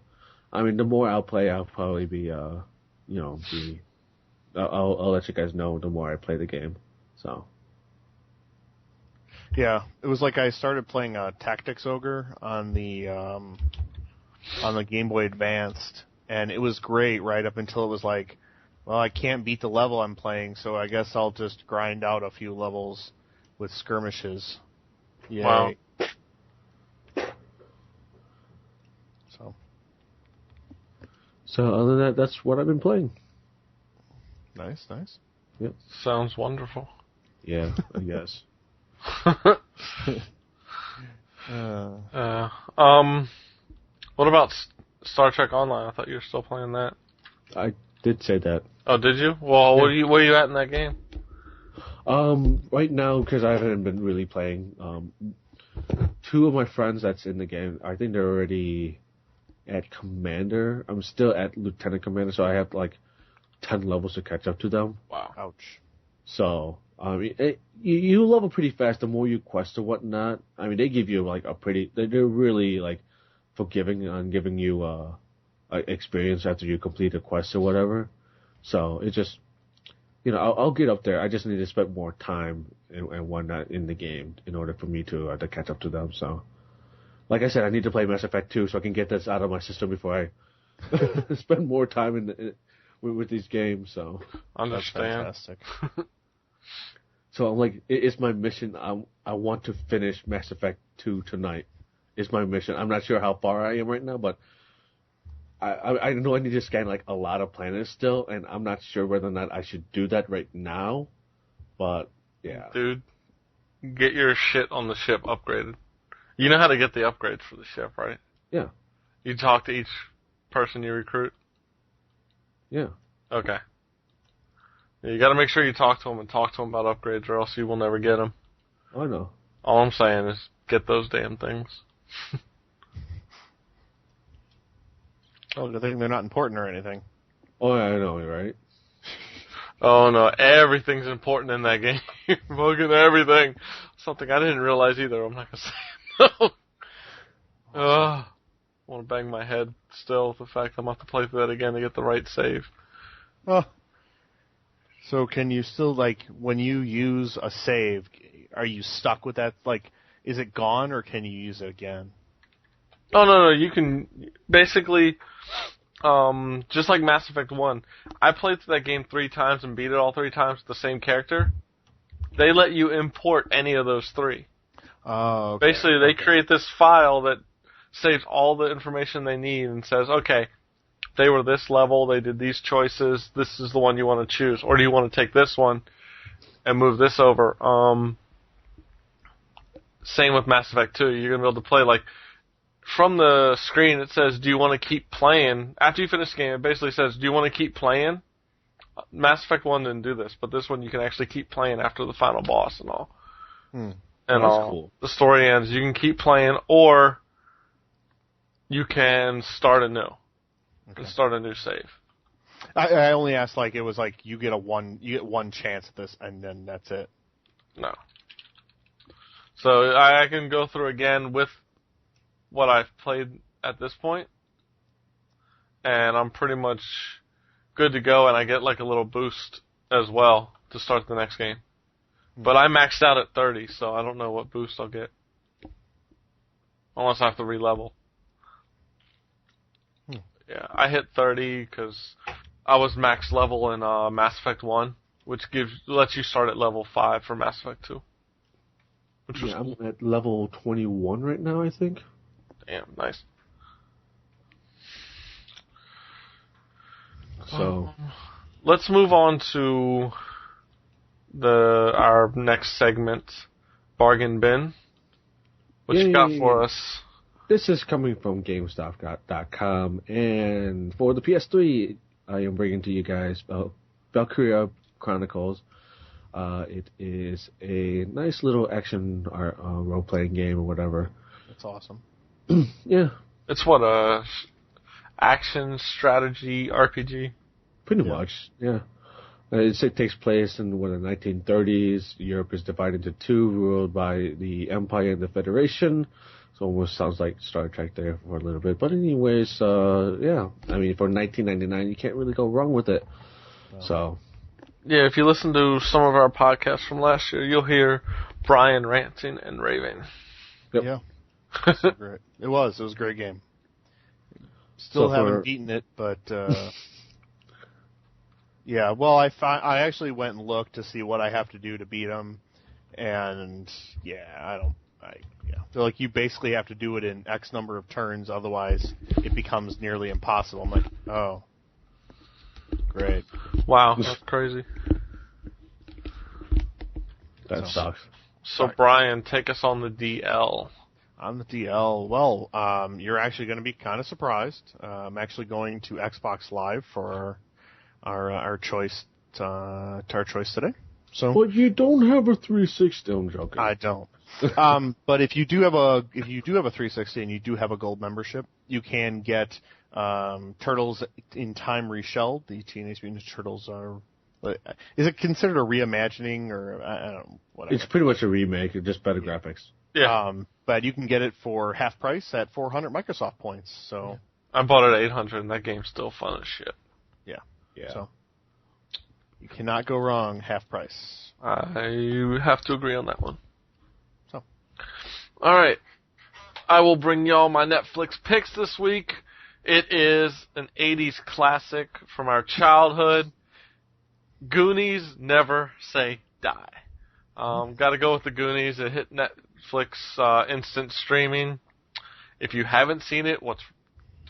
I mean, the more I'll play, I'll probably be, I'll let you guys know the more I play the game. So. Yeah, it was like I started playing Tactics Ogre on the Game Boy Advanced, and it was great right up until it was like, well, I can't beat the level I'm playing, so I guess I'll just grind out a few levels with skirmishes. Yay. Wow. So other than that, that's what I've been playing. Nice. Yep. Sounds wonderful. Yeah, I guess. What about Star Trek Online? I thought you were still playing that. I did say that. Oh, did you? Well, where are you at in that game? Right now, because I haven't been really playing, two of my friends that's in the game, I think they're already at Commander. I'm still at Lieutenant Commander, so I have like 10 levels to catch up to them. Wow. Ouch. So, you level pretty fast the more you quest or whatnot. I mean, they give you like they're really like forgiving on giving you experience after you complete a quest or whatever. So it just, I'll get up there. I just need to spend more time and whatnot in the game in order for me to catch up to them. So, like I said, I need to play Mass Effect 2 so I can get this out of my system before I spend more time with these games. So Understand. That's fantastic. So I'm like, it's my mission. I want to finish Mass Effect 2 tonight. It's my mission. I'm not sure how far I am right now, but I know I need to scan like a lot of planets still, and I'm not sure whether or not I should do that right now. But yeah, Dude, get your shit on the ship upgraded. You know how to get the upgrades for the ship, right? Yeah. You talk to each person you recruit? Yeah. Okay. Yeah, you gotta make sure you talk to them and talk to them about upgrades, or else you will never get them. I know. All I'm saying is get those damn things. Oh, I think they're not important or anything. Oh, yeah, I know, right? Oh no, everything's important in that game. Fucking everything. Something I didn't realize either. I'm not gonna say no. I want to bang my head still with the fact I'm going to have to play through that again to get the right save. Oh. So can you still, like, when you use a save, are you stuck with that? Like, is it gone or can you use it again? Oh, no, you can, basically, just like Mass Effect 1, I played through that game 3 times and beat it all 3 times with the same character. They let you import any of those 3. Oh, okay. Basically, they create this file that saves all the information they need and says, okay, they were this level, they did these choices, this is the one you want to choose. Or do you want to take this one and move this over? Same with Mass Effect 2. You're going to be able to play, like, from the screen it says, do you want to keep playing? After you finish the game, it basically says, do you want to keep playing? Mass Effect 1 didn't do this, but this one you can actually keep playing after the final boss and all. Hmm. And That's all. cool. The story ends. You can keep playing, or you can start anew. Okay. And start a new save. I only asked, like, it was like you get one chance at this, and then that's it. No. So I can go through again with what I've played at this point, and I'm pretty much good to go, and I get like a little boost as well to start the next game. But I maxed out at 30, so I don't know what boost I'll get. Unless I have to re-level. Yeah, I hit 30 because I was max level in Mass Effect 1, which lets you start at level 5 for Mass Effect 2. Which was cool. I'm at level 21 right now, I think. Damn, nice. So Let's move on to our next segment, Bargain Bin. What you got for us? This is coming from GameStop.com, and for the PS3, I am bringing to you guys Valkyria Chronicles. It is a nice little action role-playing game or whatever. That's awesome. Yeah. It's what, a action strategy RPG? Pretty much, yeah. It takes place in the 1930s. Europe is divided into two, ruled by the Empire and the Federation. So almost sounds like Star Trek there for a little bit. But anyways, yeah. I mean, for 1999, you can't really go wrong with it. No. So. Yeah, if you listen to some of our podcasts from last year, you'll hear Brian ranting and raving. Yep. Yeah. Great. It was a great game. Still haven't beaten it, but yeah. Well, I actually went and looked to see what I have to do to beat them, and yeah, feel like you basically have to do it in X number of turns, otherwise it becomes nearly impossible. I'm like, oh, great. Wow, that's crazy. That sucks. So Brian, take us on the DL. On the DL, well, you're actually going to be kind of surprised. I'm actually going to Xbox Live for our choice today. So, but you don't have a 360. I'm joking. I don't. But if you do have a 360 and you do have a gold membership, you can get Turtles in Time Reshelled. The Teenage Mutant Ninja Turtles are. Is it considered a reimagining or I don't know? Whatever. It's pretty much a remake, just better graphics. Yeah. But you can get it for half price at 400 Microsoft points. So I bought it at 800, and that game's still fun as shit. Yeah. So you cannot go wrong. Half price. I have to agree on that one. So, all right, I will bring y'all my Netflix picks this week. It is an 80s classic from our childhood. Goonies Never Say Die. Got to go with the Goonies. It hit Netflix instant streaming. If you haven't seen it, what's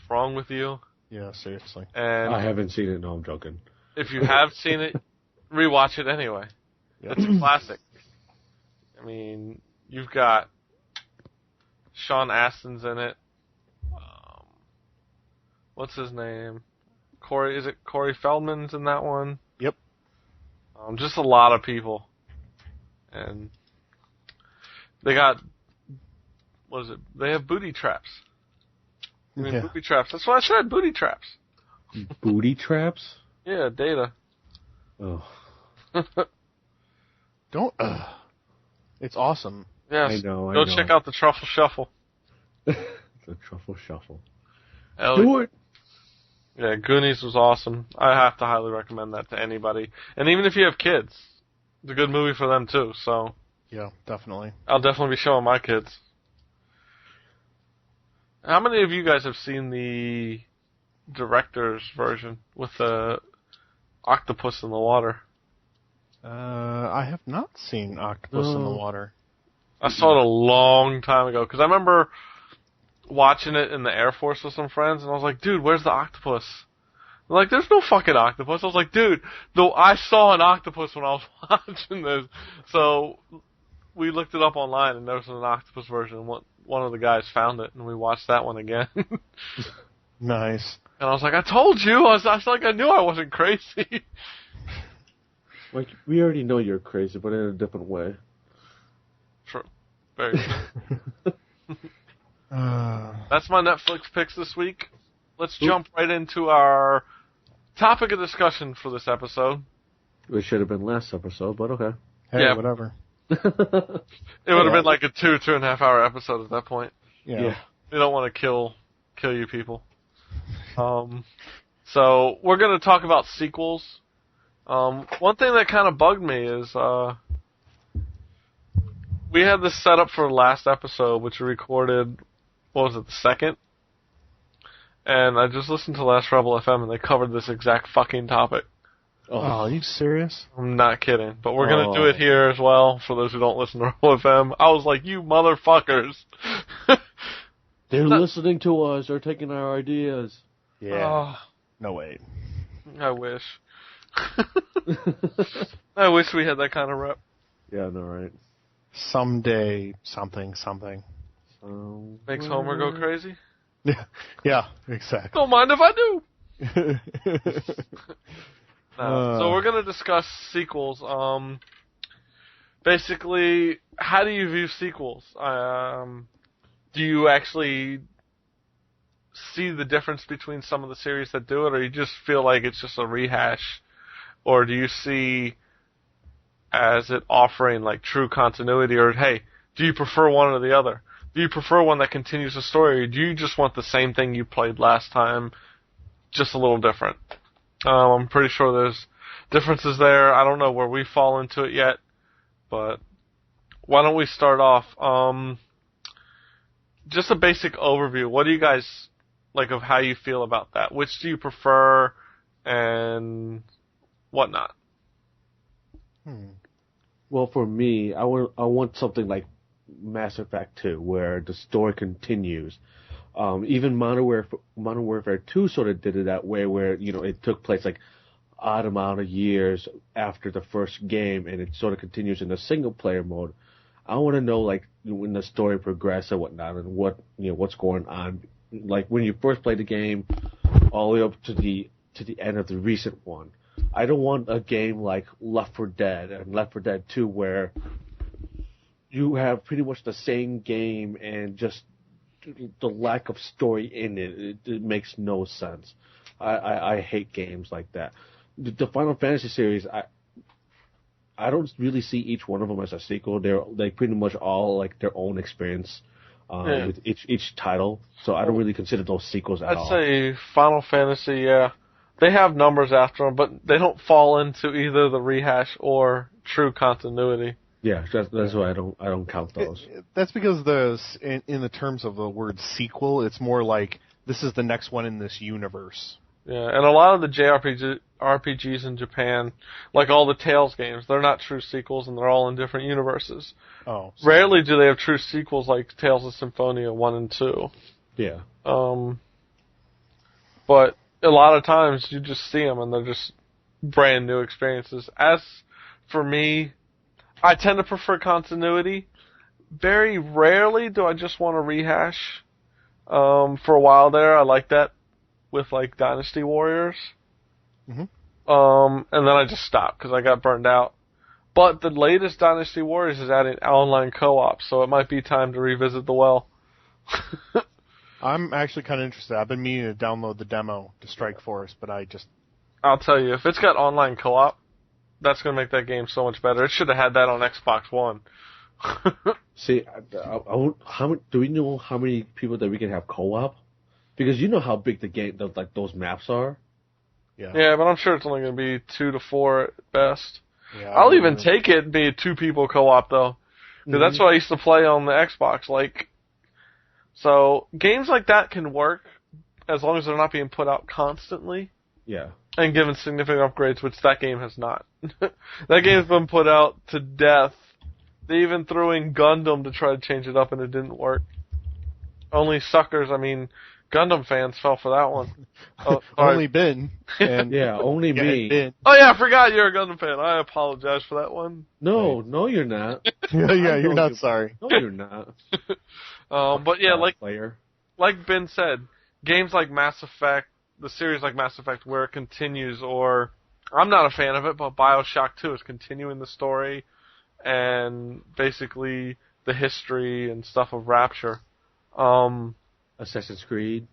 wrong with you? Yeah, seriously. And I haven't seen it. No, I'm joking. If you have seen it, rewatch it anyway. Yep. It's a classic. I mean, you've got Sean Astin's in it. What's his name? Corey Feldman's in that one? Yep. Just a lot of people. And they got, what is it? They have booty traps. I mean, booby traps. That's what I said, booty traps. Booty traps? Yeah, Data. Oh. Don't, it's awesome. Yes. I know. Go check out the Truffle Shuffle. The Truffle Shuffle. Do it! Yeah, Goonies was awesome. I have to highly recommend that to anybody. And even if you have kids, it's a good movie for them too, so. Yeah, definitely. I'll definitely be showing my kids. How many of you guys have seen the director's version with the octopus in the water? I have not seen Octopus in the Water. I saw it a long time ago, because I remember watching it in the Air Force with some friends, and I was like, dude, where's the octopus? They're like, there's no fucking octopus. I was like, dude, though I saw an octopus when I was watching this. So we looked it up online, and there was an octopus version, and one of the guys found it, and we watched that one again. Nice. And I was like, I told you! I was like, I knew I wasn't crazy. Like, we already know you're crazy, but in a different way. True. Very true. That's my Netflix picks this week. Let's jump right into our topic of discussion for this episode. It should have been last episode, but okay. Hey, yeah. Whatever. It would have been like a 2.5 hour episode at that point. Yeah. We don't want to kill you people. So we're going to talk about sequels. One thing that kind of bugged me is we had this set up for the last episode, which we recorded, what was it, the 2nd? And I just listened to Last Rebel FM, and they covered this exact fucking topic. Oh, are you serious? I'm not kidding. But we're going to do it here as well, for those who don't listen to Rebel FM. I was like, you motherfuckers. They're listening to us. They're taking our ideas. Yeah. No way. I wish. I wish we had that kind of rep. Yeah, I know, right? Someday, something. Makes Homer go crazy. Yeah, exactly. Don't mind if I do. So we're going to discuss sequels. Basically, how do you view sequels? Do you actually see the difference between some of the series that do it, or you just feel like it's just a rehash? Or do you see as it offering like true continuity, or hey, do you prefer one or the other? Do you prefer one that continues the story, or do you just want the same thing you played last time, just a little different? I'm pretty sure there's differences there. I don't know where we fall into it yet, but why don't we start off? Just a basic overview. What do you guys like of how you feel about that? Which do you prefer and whatnot? Well, for me, I want something like Mass Effect 2, where the story continues. Even Modern Warfare 2 sort of did it that way, where it took place like odd amount of years after the first game, and it sort of continues in the single player mode. I want to know like when the story progresses and whatnot, and what's going on. Like when you first play the game, all the way up to the end of the recent one. I don't want a game like Left 4 Dead and Left 4 Dead 2 where you have pretty much the same game and just the lack of story in it. It makes no sense. I hate games like that. The Final Fantasy series, I don't really see each one of them as a sequel. They're like pretty much all like their own experience with each title. So I don't really consider those sequels at all. I'd say Final Fantasy, yeah. They have numbers after them, but they don't fall into either the rehash or true continuity. Yeah, that's why I don't count those. That's because in the terms of the word sequel, it's more like this is the next one in this universe. Yeah, and a lot of the RPGs in Japan, like all the Tales games, they're not true sequels, and they're all in different universes. Oh. Rarely do they have true sequels like Tales of Symphonia 1 and 2. Yeah. But a lot of times you just see them, and they're just brand new experiences. As for me, I tend to prefer continuity. Very rarely do I just want to rehash. For a while there, I liked that with like Dynasty Warriors. Mm-hmm. And then I just stopped because I got burned out. But the latest Dynasty Warriors is adding online co-op, so it might be time to revisit the well. I'm actually kind of interested. I've been meaning to download the demo to Strike Force, but I'll tell you, if it's got online co-op, that's going to make that game so much better. It should have had that on Xbox One. See, do we know how many people that we can have co-op? Because you know how big the game, those maps are. Yeah, but I'm sure it's only going to be 2 to 4 at best. Yeah, I'll even take it and be a 2-people co-op, though. Because that's what I used to play on the Xbox. So, games like that can work as long as they're not being put out constantly. Yeah. And given significant upgrades, which that game has not. That game's been put out to death. They even threw in Gundam to try to change it up, and it didn't work. Only suckers, Gundam fans fell for that one. Oh, only Binh. And yeah, only me. Binh. Oh yeah, I forgot you're a Gundam fan. I apologize for that one. No, you're not. yeah, you're not sorry. No, you're not. But yeah, like Ben said, games like Mass Effect, the series like Mass Effect, where it continues, or I'm not a fan of it, but BioShock 2 is continuing the story and basically the history and stuff of Rapture. Assassin's Creed,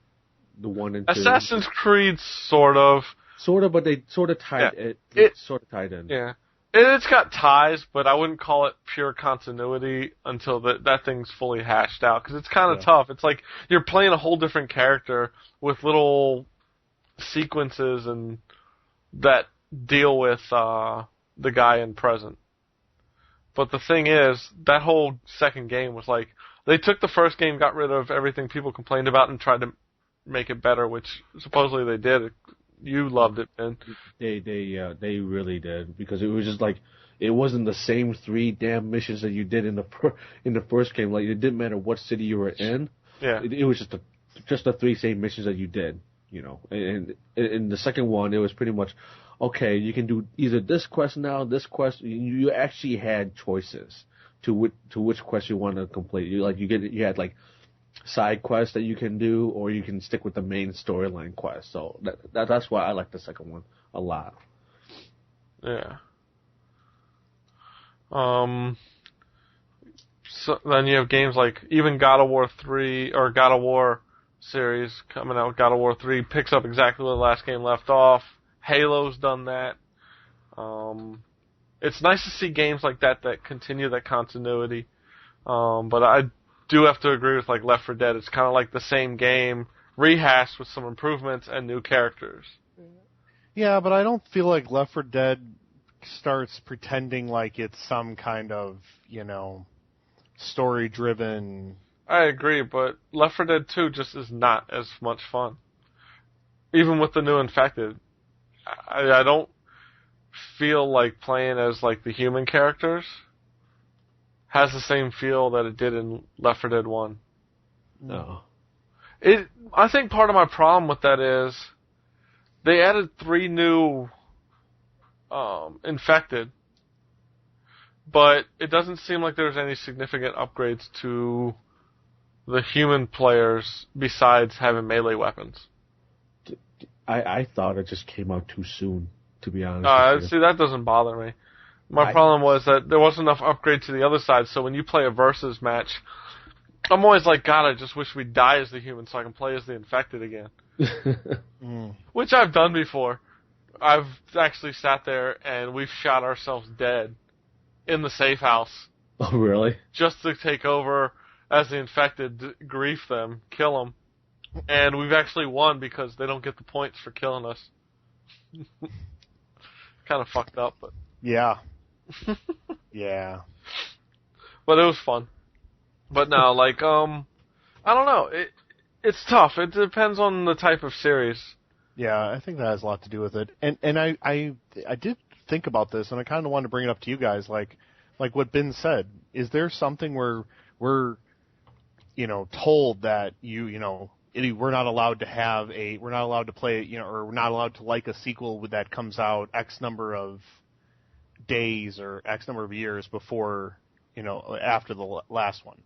the 1 and 2. Assassin's Creed, sort of. Sort of, but they sort of tied it sort of tied in. Yeah. It's got ties, but I wouldn't call it pure continuity until that thing's fully hashed out, because it's kind of tough. It's like you're playing a whole different character with little sequences and that deal with the guy in present. But the thing is, that whole second game was like, they took the first game, got rid of everything people complained about, and tried to make it better, which supposedly they did. You loved it, Ben. They really did, because it was just like, it wasn't the same 3 damn missions that you did in the first game. Like, it didn't matter what city you were in. Yeah. It was just the 3 same missions that you did. you know. And in the second one, it was pretty much, okay, you can do either this quest now, this quest. You actually had choices to which quest you want to complete. You had like side quests that you can do, or you can stick with the main storyline quest. So that's why I like the second one a lot. Yeah. So then you have games like even God of War 3 or God of War series coming out. God of War 3 picks up exactly where the last game left off. Halo's done that. It's nice to see games like that continue that continuity. But I do have to agree with like Left 4 Dead. It's kind of like the same game rehashed with some improvements and new characters. Yeah, but I don't feel like Left 4 Dead starts pretending like it's some kind of, you know, story-driven... I agree, but Left 4 Dead 2 just is not as much fun. Even with the new infected. I don't feel like playing as like the human characters has the same feel that it did in Left 4 Dead 1. No. I think part of my problem with that is they added 3 new infected, but it doesn't seem like there's any significant upgrades to the human players besides having melee weapons. I thought it just came out too soon, to be honest. See, that doesn't bother me. My problem was that there wasn't enough upgrade to the other side, so when you play a versus match, I'm always like, God, I just wish we'd die as the human so I can play as the infected again. Which I've done before. I've actually sat there and we've shot ourselves dead in the safe house. Oh, really? Just to take over as the infected, grief them, kill them. And we've actually won because they don't get the points for killing us. Kind of fucked up, but... Yeah. Yeah. But it was fun. But no, like, I don't know. It's tough. It depends on the type of series. Yeah, I think that has a lot to do with it. And I did think about this, and I kind of wanted to bring it up to you guys, like what Binh said. Is there something where we're, you know, told that we're not allowed to play, you know, or we're not allowed to like a sequel that comes out X number of days or X number of years before, you know, after the last one?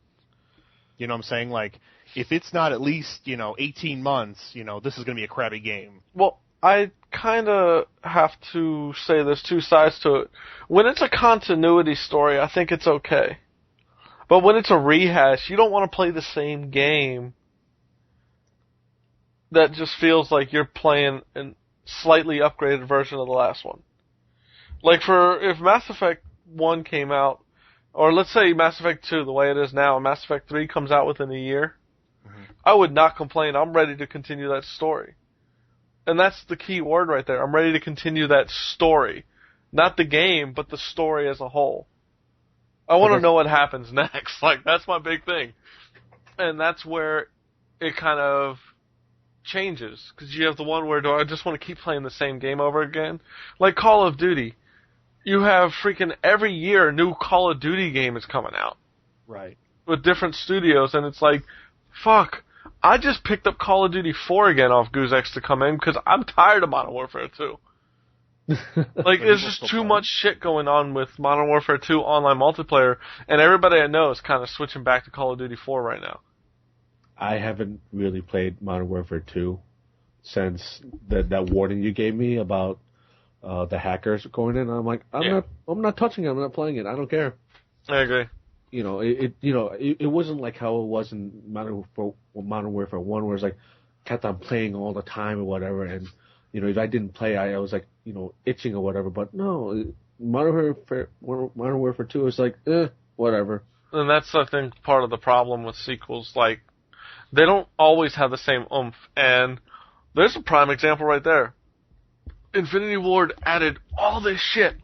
You know what I'm saying? Like, if it's not at least, you know, 18 months, you know, this is going to be a crappy game. Well, I kind of have to say there's 2 sides to it. When it's a continuity story, I think it's okay. But when it's a rehash, you don't want to play the same game that just feels like you're playing a slightly upgraded version of the last one. Like if Mass Effect 1 came out, or let's say Mass Effect 2, the way it is now, and Mass Effect 3 comes out within a year, I would not complain. I'm ready to continue that story. And that's the key word right there. I'm ready to continue that story. Not the game, but the story as a whole. I want to know what happens next. Like, that's my big thing. And that's where it kind of changes. Because you have the one where, do I just want to keep playing the same game over again? Like Call of Duty. You have freaking every year a new Call of Duty game is coming out. Right. With different studios, and it's like, fuck, I just picked up Call of Duty 4 again off GooseX to come in because I'm tired of Modern Warfare 2. Like, there's just too much shit going on with Modern Warfare 2 online multiplayer, and everybody I know is kind of switching back to Call of Duty 4 right now. I haven't really played Modern Warfare 2 since that warning you gave me about the hackers going in. I'm like, I'm not touching it. I'm not playing it. I don't care. I agree. You know, it wasn't like how it was in Modern Warfare 1, where it's like kept on playing all the time or whatever, and you know, if I didn't play, I was like, you know, itching or whatever. But no, Modern Warfare 2 is like, whatever. And that's, I think, part of the problem with sequels. Like, they don't always have the same oomph. And there's a prime example right there. Infinity Ward added all this shit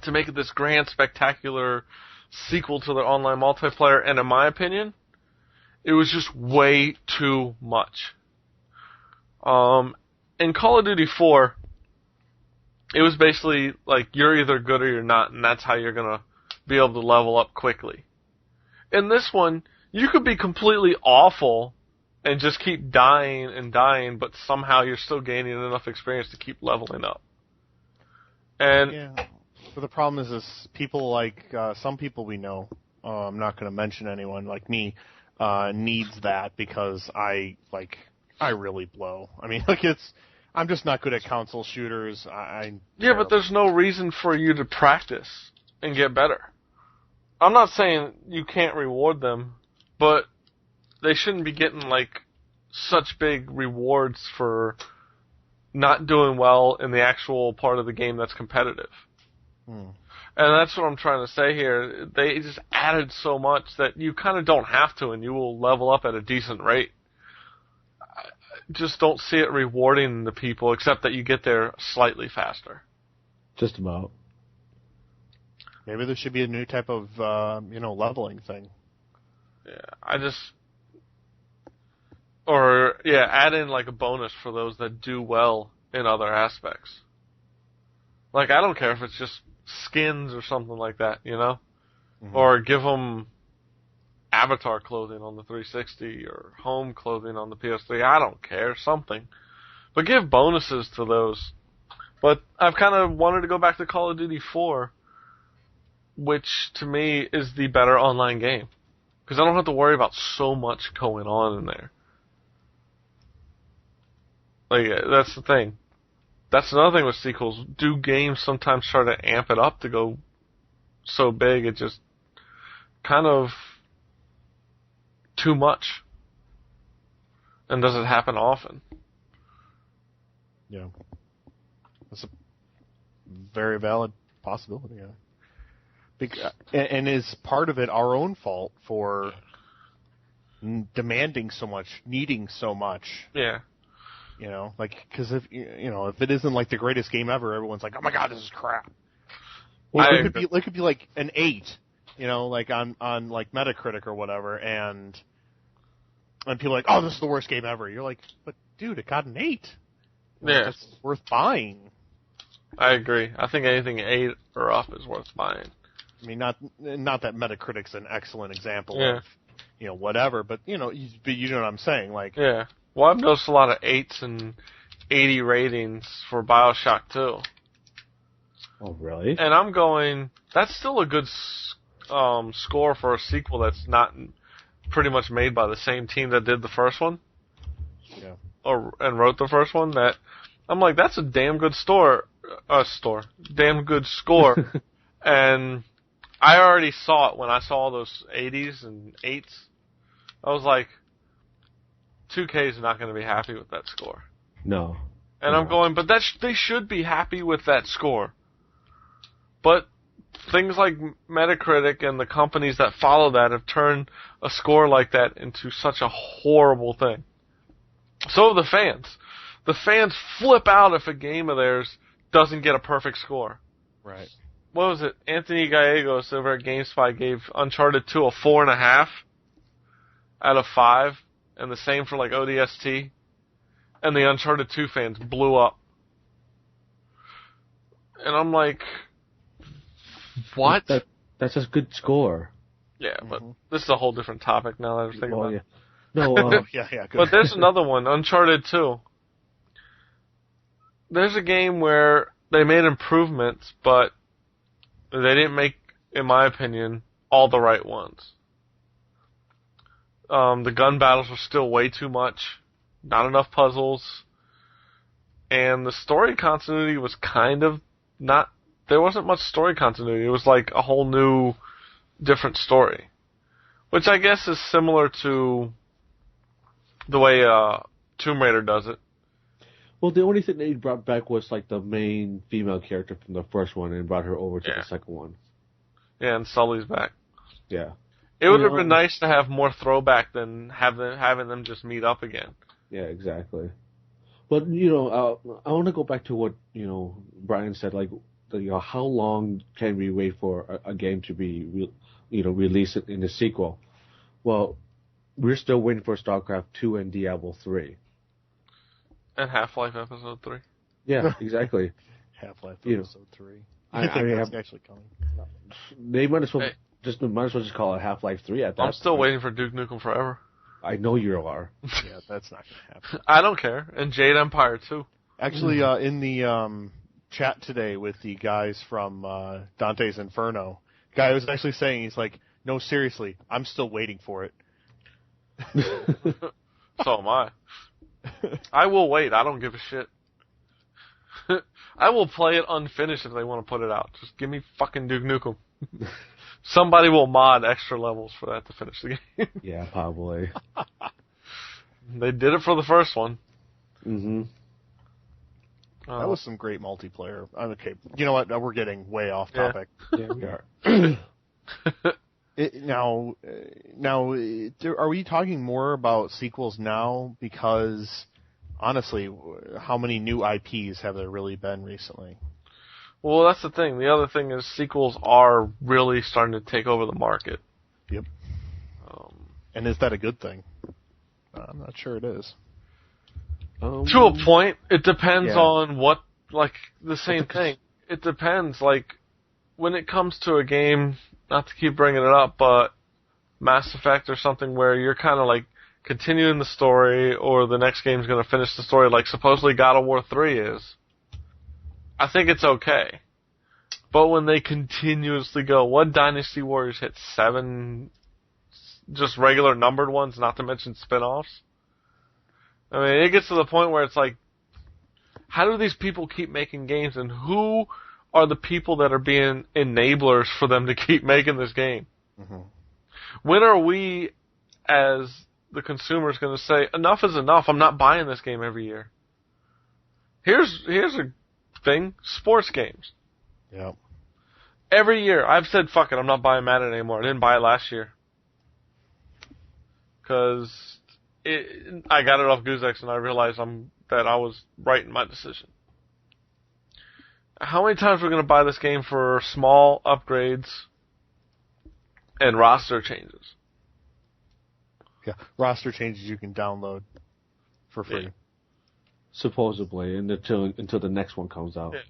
to make it this grand, spectacular sequel to their online multiplayer. And in my opinion, it was just way too much. In Call of Duty 4, it was basically like you're either good or you're not, and that's how you're gonna be able to level up quickly. In this one, you could be completely awful and just keep dying and dying, but somehow you're still gaining enough experience to keep leveling up. And yeah. But the problem is people like some people we know. I'm not going to mention anyone like me needs that because I really blow. I mean, I'm just not good at console shooters. Yeah, but there's no reason for you to practice and get better. I'm not saying you can't reward them, but they shouldn't be getting like such big rewards for not doing well in the actual part of the game that's competitive. And that's what I'm trying to say here. They just added so much that you kind of don't have to, and you will level up at a decent rate. I just don't see it rewarding the people, except that you get there slightly faster. Just about. Maybe there should be a new type of, leveling thing. Yeah, add in like a bonus for those that do well in other aspects. Like, I don't care if it's just skins or something like that, you know? Mm-hmm. Or give them avatar clothing on the 360 or home clothing on the PS3. I don't care, something. But give bonuses to those. But I've kind of wanted to go back to Call of Duty 4, which to me is the better online game. Because I don't have to worry about so much going on in there. Like, that's the thing. That's another thing with sequels. Do games sometimes try to amp it up to go so big it just kind of too much? And does it happen often? Yeah. That's a very valid possibility, yeah. And is part of it our own fault for demanding so much, needing so much? Yeah. You know, like, because if it isn't like the greatest game ever, everyone's like, "Oh my god, this is crap." Well, it could be like an 8, like on like Metacritic or whatever, and people are like, "Oh, this is the worst game ever." You're like, "But dude, it got an 8. Yeah, that's worth buying." I agree. I think anything 8 or up is worth buying. I mean, not that Metacritic's an excellent example of, whatever, but you know what I'm saying, like. Yeah. Well, I've noticed a lot of 8s and 80 ratings for BioShock 2. Oh, really? And I'm going, that's still a good score for a sequel that's not pretty much made by the same team that did the first one. Yeah. And wrote the first one. That I'm like, that's a damn good damn good score. And I already saw it when I saw those 80s and 8s. I was like, 2K is not going to be happy with that score. No. And I'm going, but they should be happy with that score. But things like Metacritic and the companies that follow that have turned a score like that into such a horrible thing. So have the fans. The fans flip out if a game of theirs doesn't get a perfect score. Right. What was it? Anthony Gallegos over at GameSpy gave Uncharted 2 a 4.5 out of 5. And the same for like ODST. And the Uncharted 2 fans blew up. And I'm like, what? That's a good score. Yeah, but this is a whole different topic now that I'm thinking about it. No, yeah. Good. But there's another one, Uncharted 2. There's a game where they made improvements, but they didn't make, in my opinion, all the right ones. The gun battles were still way too much, not enough puzzles, and the story continuity was kind of not, there wasn't much story continuity. It was like a whole new, different story. Which I guess is similar to the way Tomb Raider does it. Well, the only thing they brought back was like the main female character from the first one and brought her over to the second one. Yeah, and Sully's back. Yeah. It would have been nice to have more throwback than having them just meet up again. Yeah, exactly. But, I want to go back to what, Brian said, like, how long can we wait for a game to be, released in the sequel? Well, we're still waiting for StarCraft 2 and Diablo 3. And Half-Life Episode 3. Yeah, exactly. Half-Life Episode 3. I mean, it's actually coming. They might as well just call it Half-Life 3 at that I'm still point. waiting for Duke Nukem Forever. I know you are. Yeah, that's not going to happen. I don't care. And Jade Empire, too. Actually, in the chat today with the guys from Dante's Inferno, guy was actually saying, he's like, no, seriously, I'm still waiting for it. So am I. I will wait. I don't give a shit. I will play it unfinished if they want to put it out. Just give me fucking Duke Nukem. Somebody will mod extra levels for that to finish the game. Yeah, probably. They did it for the first one. Mm-hmm. That was some great multiplayer. Okay, you know what? We're getting way off topic. Yeah, we are. Now, are we talking more about sequels now? Because honestly, how many new IPs have there really been recently? Well, that's the thing. The other thing is sequels are really starting to take over the market. Yep. And is that a good thing? I'm not sure it is. To a point. It depends on what, like, the same thing. It depends, like, when it comes to a game, not to keep bringing it up, but Mass Effect or something where you're kind of, like, continuing the story, or the next game's going to finish the story, like supposedly God of War 3 is. I think it's okay. But when they continuously go, what Dynasty Warriors hit? 7 just regular numbered ones, not to mention spin-offs? I mean, it gets to the point where it's like, how do these people keep making games, and who are the people that are being enablers for them to keep making this game? Mm-hmm. When are we, as the consumers, going to say, enough is enough, I'm not buying this game every year? Here's a thing, sports games. Yep. Every year, I've said, fuck it, I'm not buying Madden anymore. I didn't buy it last year. Because I got it off Goozex and I realized that I was right in my decision. How many times are we going to buy this game for small upgrades and roster changes? Yeah, roster changes you can download for free. Yeah. Supposedly, until the next one comes out. Yeah.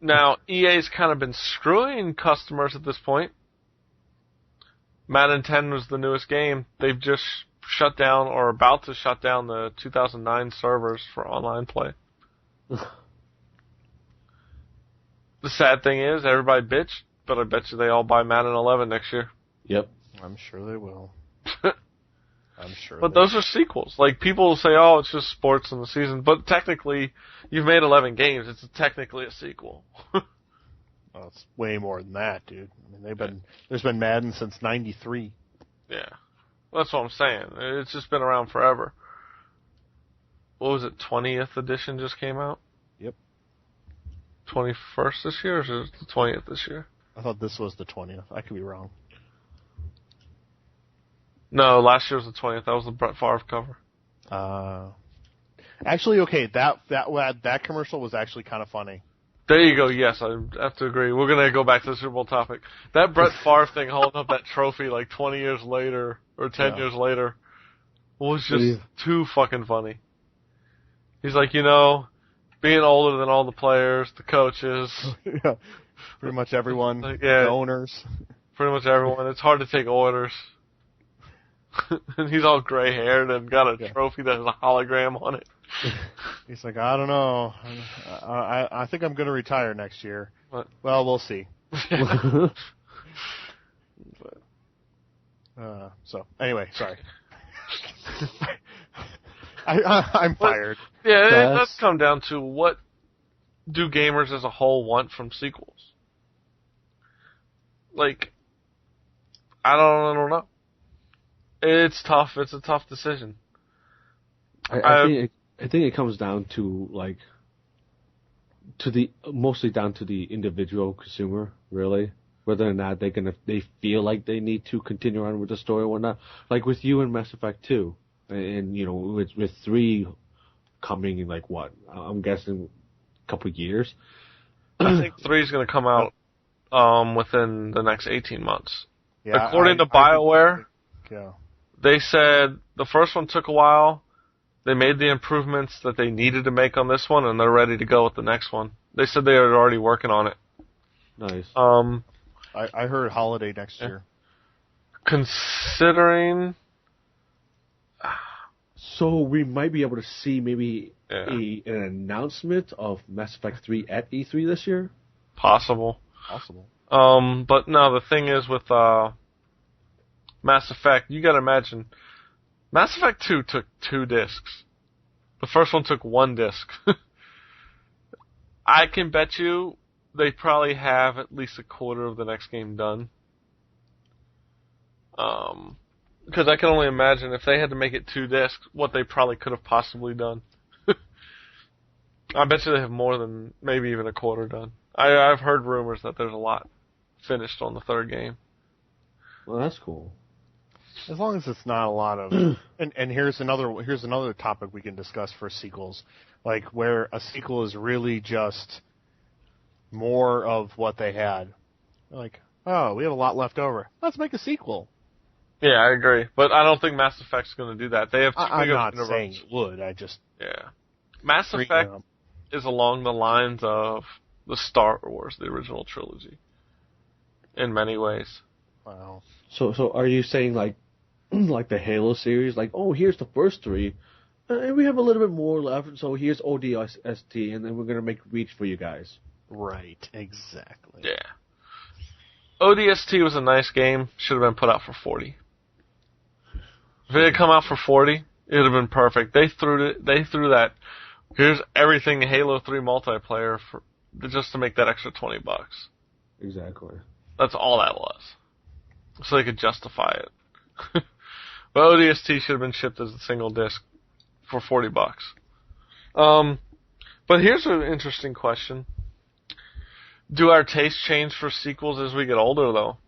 Now, EA's kind of been screwing customers at this point. Madden 10 was the newest game. They've just shut down, or about to shut down, the 2009 servers for online play. The sad thing is, everybody bitched, but I bet you they all buy Madden 11 next year. Yep. I'm sure they will. I'm sure. But those are sequels. Like, people will say, oh, it's just sports in the season. But technically, you've made 11 games. It's technically a sequel. Well, it's way more than that, dude. I mean, there's been Madden since '93. Yeah. That's what I'm saying. It's just been around forever. What was it, 20th edition just came out? Yep. 21st this year, or is it the 20th this year? I thought this was the 20th. I could be wrong. No, last year was the 20th. That was the Brett Favre cover. Actually, okay, that commercial was actually kind of funny. There you go. Yes, I have to agree. We're gonna go back to the Super Bowl topic. That Brett Favre thing, holding up that trophy like 20 years later or 10 years later, was just too fucking funny. He's like, being older than all the players, the coaches, yeah, pretty much everyone, the owners, pretty much everyone. It's hard to take orders. And he's all gray-haired and got a trophy that has a hologram on it. He's like, I don't know. I think I'm going to retire next year. What? Well, we'll see. So, anyway, sorry. I'm fired. Yeah, it does come down to, what do gamers as a whole want from sequels? Like, I don't know. It's tough. It's a tough decision. I think it comes down to mostly down to the individual consumer, really, whether or not they feel like they need to continue on with the story or not. Like with you and Mass Effect 2, and with 3 coming in what? I'm guessing a couple of years. I think 3 is going to come out within the next 18 months. Yeah, According to BioWare. Yeah. They said the first one took a while. They made the improvements that they needed to make on this one, and they're ready to go with the next one. They said they are already working on it. Nice. I heard holiday next year. Considering So we might be able to see maybe Yeah. an announcement of Mass Effect 3 at E3 this year? Possible. Possible. But no, the thing is with Mass Effect, you gotta imagine, Mass Effect 2 took 2 discs. The first one took 1 disc. I can bet you they probably have at least a quarter of the next game done. Because I can only imagine if they had to make it 2 discs, what they probably could have possibly done. I bet you they have more than maybe even a quarter done. I've heard rumors that there's a lot finished on the 3rd game. Well, that's cool. As long as it's not a lot of, and here's another topic we can discuss for sequels, like where a sequel is really just more of what they had. Like, oh, we have a lot left over. Let's make a sequel. Yeah, I agree, but I don't think Mass Effect's going to do that. They have too I'm big of not a universe. saying it would. I just Mass Effect is along the lines of the Star Wars, the original trilogy, in many ways. Wow. So are you saying like the Halo series, like, oh, here's the first 3, and we have a little bit more left, so here's ODST, and then we're gonna make Reach for you guys. Right. Exactly. Yeah. ODST was a nice game. Should have been put out for $40. If it had come out for $40, it would have been perfect. They threw that. Here's everything Halo 3 multiplayer for just to make that extra $20. Exactly. That's all that was. So they could justify it. But ODST should have been shipped as a single disc for $40. But here's an interesting question. Do our tastes change for sequels as we get older, though?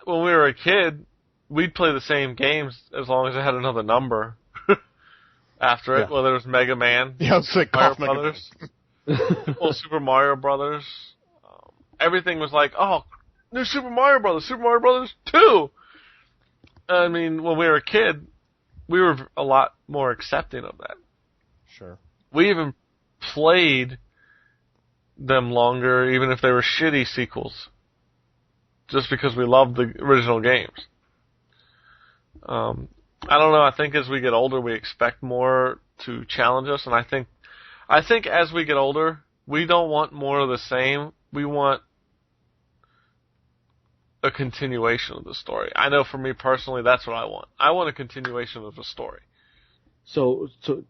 When we were a kid, we'd play the same games as long as it had another number after it, whether it was Mega Man, Mario Brothers, well, Super Mario Brothers. Everything was like, oh, there's Super Mario Brothers 2! I mean, when we were a kid, we were a lot more accepting of that. Sure. We even played them longer, even if they were shitty sequels, just because we loved the original games. I don't know. I think as we get older, we expect more to challenge us, and I think as we get older, we don't want more of the same. We want a continuation of the story. I know for me personally, that's what I want. I want a continuation of the story. So the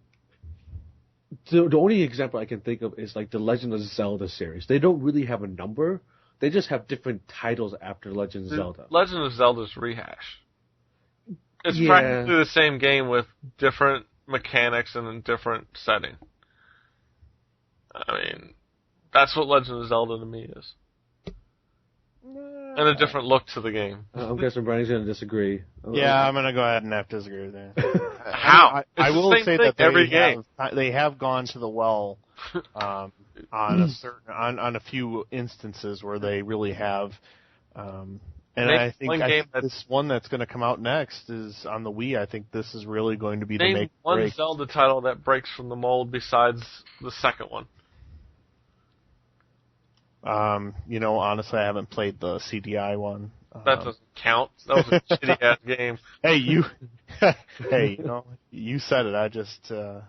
only example I can think of is like the Legend of Zelda series. They don't really have a number. They just have different titles after Legend of Zelda. Legend of Zelda's rehash. It's practically the same game with different mechanics and a different setting. I mean, that's what Legend of Zelda to me is. And a different look to the game. I'm guessing Brian's going to disagree. Yeah, I'm going to go ahead and have to disagree with that. How? I will say that game. They have gone to the well on a few instances where they really have. And I think this one that's going to come out next is on the Wii. I think this is really going to be the make or break. One Zelda title that breaks from the mold besides the second one. Honestly, I haven't played the CDI one. That doesn't count. That was a shitty ass game. Hey, you said it. I just, I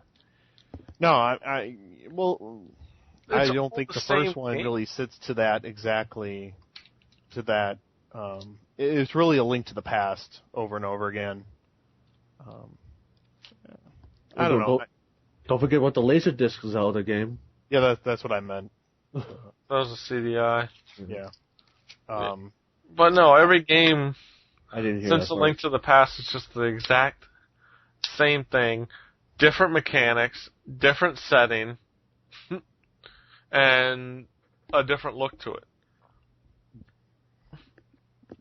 don't think the first one really sits to that exactly, to that, it's really a link to the past over and over again. I don't know. Don't forget about the Laserdisc Zelda game. Yeah, that's what I meant. That was a CDI. Yeah. But no, every game I didn't hear since the Link to the Past is just the exact same thing, different mechanics, different setting, and a different look to it.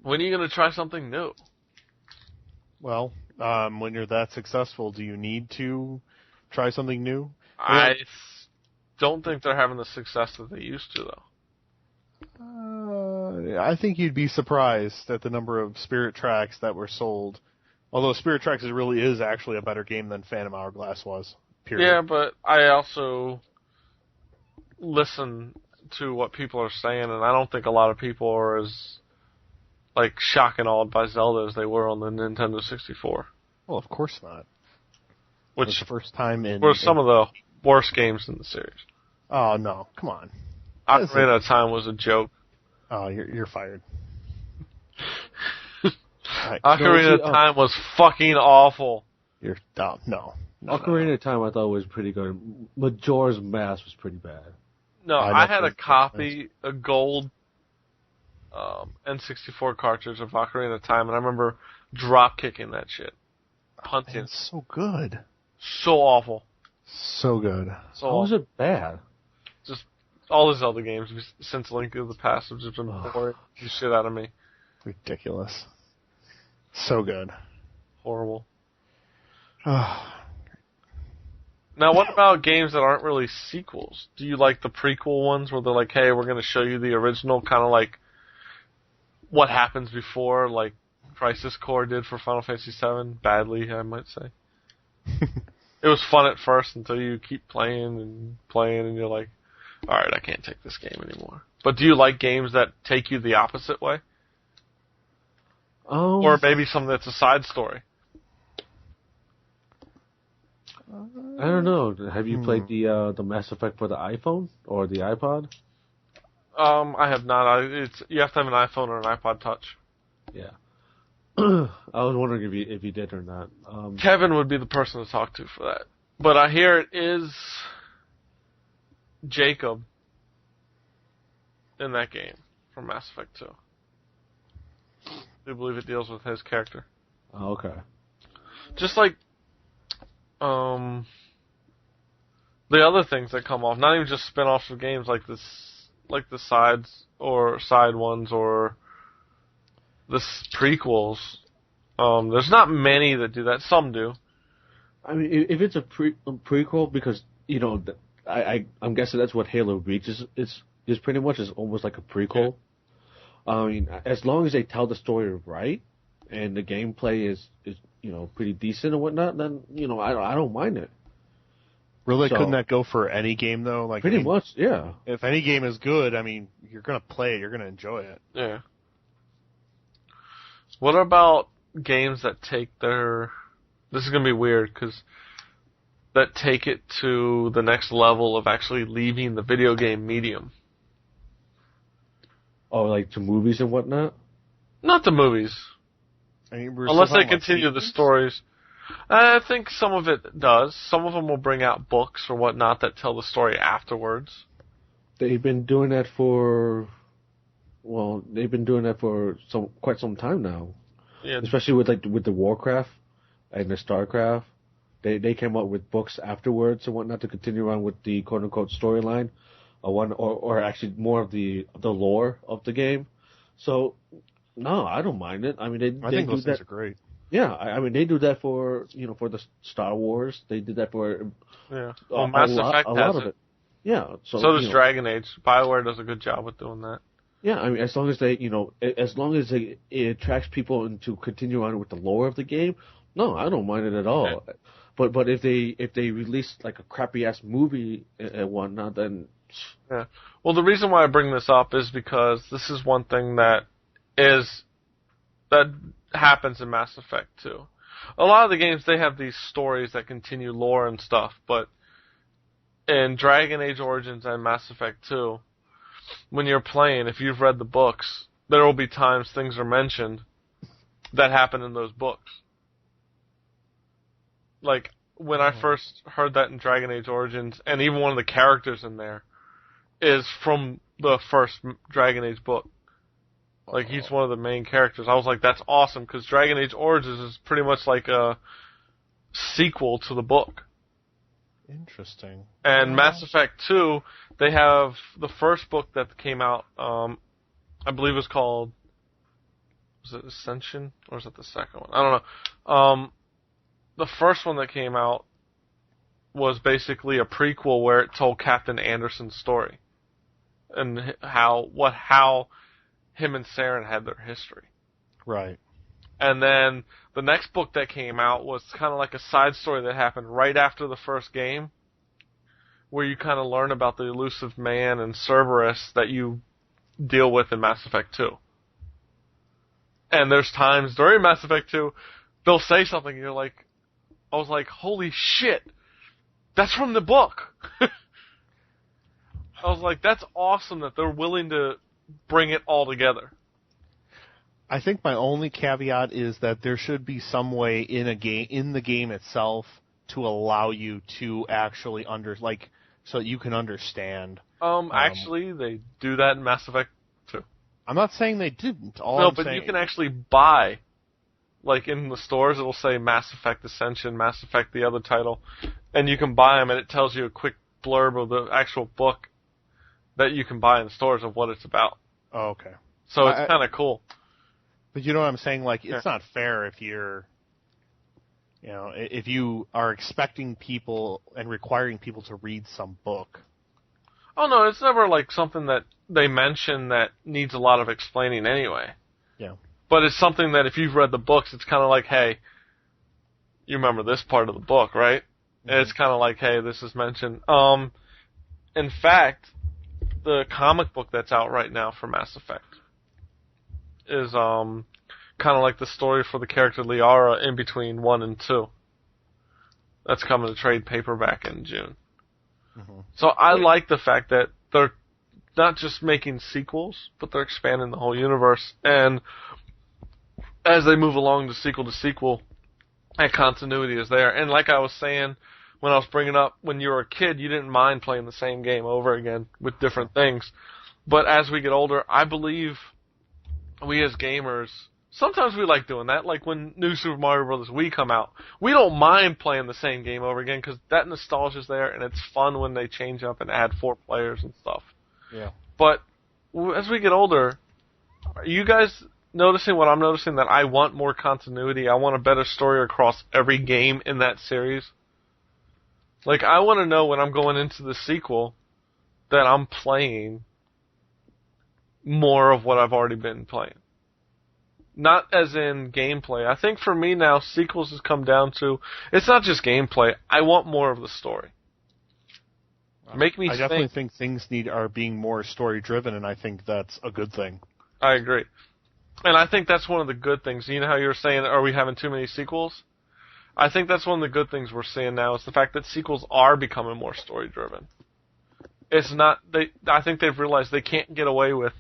When are you going to try something new? Well, when you're that successful, do you need to try something new? I don't think they're having the success that they used to, though. I think you'd be surprised at the number of Spirit Tracks that were sold. Although Spirit Tracks really is actually a better game than Phantom Hourglass was. Period. Yeah, but I also listen to what people are saying, and I don't think a lot of people are as shock and awed by Zelda as they were on the Nintendo 64. Well, of course not. It was which the first time in... were some of the worst games in the series. Oh, no. Come on. Ocarina of Time was a joke. Oh, you're fired. Right. Ocarina of Time was fucking awful. You're no. Ocarina of Time I thought was pretty good. Majora's Mask was pretty bad. No, I had a copy, a gold N64 cartridge of Ocarina of Time, and I remember drop kicking that shit. Punting. It's so good. So awful. So good. So How was it bad? Just all the Zelda games since Link to the Past have just been boring the shit out of me. Ridiculous. So good. Horrible. Now, what about games that aren't really sequels? Do you like the prequel ones where they're like, hey, we're going to show you the original, kind of like what happens before, like Crisis Core did for Final Fantasy VII? Badly, I might say. It was fun at first until you keep playing, and you're like, alright, I can't take this game anymore. But do you like games that take you the opposite way? Or maybe something that's a side story? I don't know. Have you played the Mass Effect for the iPhone or the iPod? I have not. You have to have an iPhone or an iPod Touch. Yeah. I was wondering if you did or not. Kevin would be the person to talk to for that. But I hear it is Jacob in that game from Mass Effect 2. I do believe it deals with his character. Oh, okay. Just like the other things that come off, not even just spin-offs of games like this, like the sides or side ones or the prequels. There's not many that do that. Some do. I mean, if it's a prequel, because I'm guessing that's what Halo Reach is pretty much is almost like a prequel. Yeah. I mean, as long as they tell the story right and the gameplay is pretty decent and whatnot, then I don't mind it. Really, couldn't that go for any game though? Like pretty much, yeah. If any game is good, I mean, you're gonna play it, you're gonna enjoy it. Yeah. What about games that take this is gonna be weird because that take it to the next level of actually leaving the video game medium? Oh, like to movies and whatnot? Not the movies. I mean, unless they continue the stories. I think some of it does. Some of them will bring out books or whatnot that tell the story afterwards. They've been doing that for quite some time now. Yeah. Especially with the Warcraft and the Starcraft. They came up with books afterwards and whatnot to continue on with the quote unquote storyline, or actually more of the lore of the game. So no, I don't mind it. I mean, I think those things are great. Yeah, I mean they do that for for the Star Wars. They did that for Mass Effect has it. Yeah, so does Dragon Age. BioWare does a good job with doing that. Yeah, I mean as long as it attracts people into continue on with the lore of the game, no, I don't mind it at all. Okay. But if they release like a crappy ass movie and whatnot, then yeah. Well, the reason why I bring this up is because this is one thing that happens in Mass Effect 2. A lot of the games, they have these stories that continue lore and stuff, but in Dragon Age Origins and Mass Effect 2, when you're playing, if you've read the books, there will be times things are mentioned that happen in those books. Like, when I first heard that in Dragon Age Origins, and even one of the characters in there is from the first Dragon Age book. Like, he's one of the main characters. I was like, that's awesome, because Dragon Age Origins is pretty much like a sequel to the book. Interesting. And Mass Effect 2, they have the first book that came out, I believe it was called, was it Ascension? Or was it the second one? I don't know. The first one that came out was basically a prequel where it told Captain Anderson's story. And how him and Saren had their history. Right. And then the next book that came out was kind of like a side story that happened right after the first game, where you kind of learn about the elusive man and Cerberus that you deal with in Mass Effect 2. And there's times during Mass Effect 2, they'll say something and you're like, I was like, holy shit, that's from the book. I was like, that's awesome that they're willing to bring it all together. I think my only caveat is that there should be some way in the game itself to allow you to actually so that you can understand. Actually, they do that in Mass Effect 2. I'm not saying they didn't. You can actually buy, like in the stores, it'll say Mass Effect Ascension, Mass Effect the other title, and you can buy them, and it tells you a quick blurb of the actual book that you can buy in the stores of what it's about. Oh, okay. So it's kind of cool. But you know what I'm saying? Like, it's not fair if if you are expecting people and requiring people to read some book. Oh, no, it's never like something that they mention that needs a lot of explaining anyway. Yeah. But it's something that if you've read the books, it's kind of like, hey, you remember this part of the book, right? Mm-hmm. And it's kind of like, hey, this is mentioned. In fact, the comic book that's out right now for Mass Effect is kind of like the story for the character Liara in between 1 and 2. That's coming to trade paperback in June. Mm-hmm. So I like the fact that they're not just making sequels, but they're expanding the whole universe. And as they move along to sequel, that continuity is there. And like I was saying when I was bringing up, when you were a kid, you didn't mind playing the same game over again with different things. But as we get older, I believe we as gamers, sometimes we like doing that. Like when New Super Mario Bros. Wii come out, we don't mind playing the same game over again because that nostalgia's there, and it's fun when they change up and add 4 players and stuff. Yeah. But as we get older, are you guys noticing what I'm noticing, that I want more continuity? I want a better story across every game in that series. Like, I want to know when I'm going into the sequel that I'm playing more of what I've already been playing. Not as in gameplay. I think for me now, sequels has come down to, it's not just gameplay. I want more of the story. Make me I definitely think things are being more story-driven, and I think that's a good thing. I agree. And I think that's one of the good things. You know how you were saying, are we having too many sequels? I think that's one of the good things we're seeing now, is the fact that sequels are becoming more story-driven. It's not, I think they've realized they can't get away with,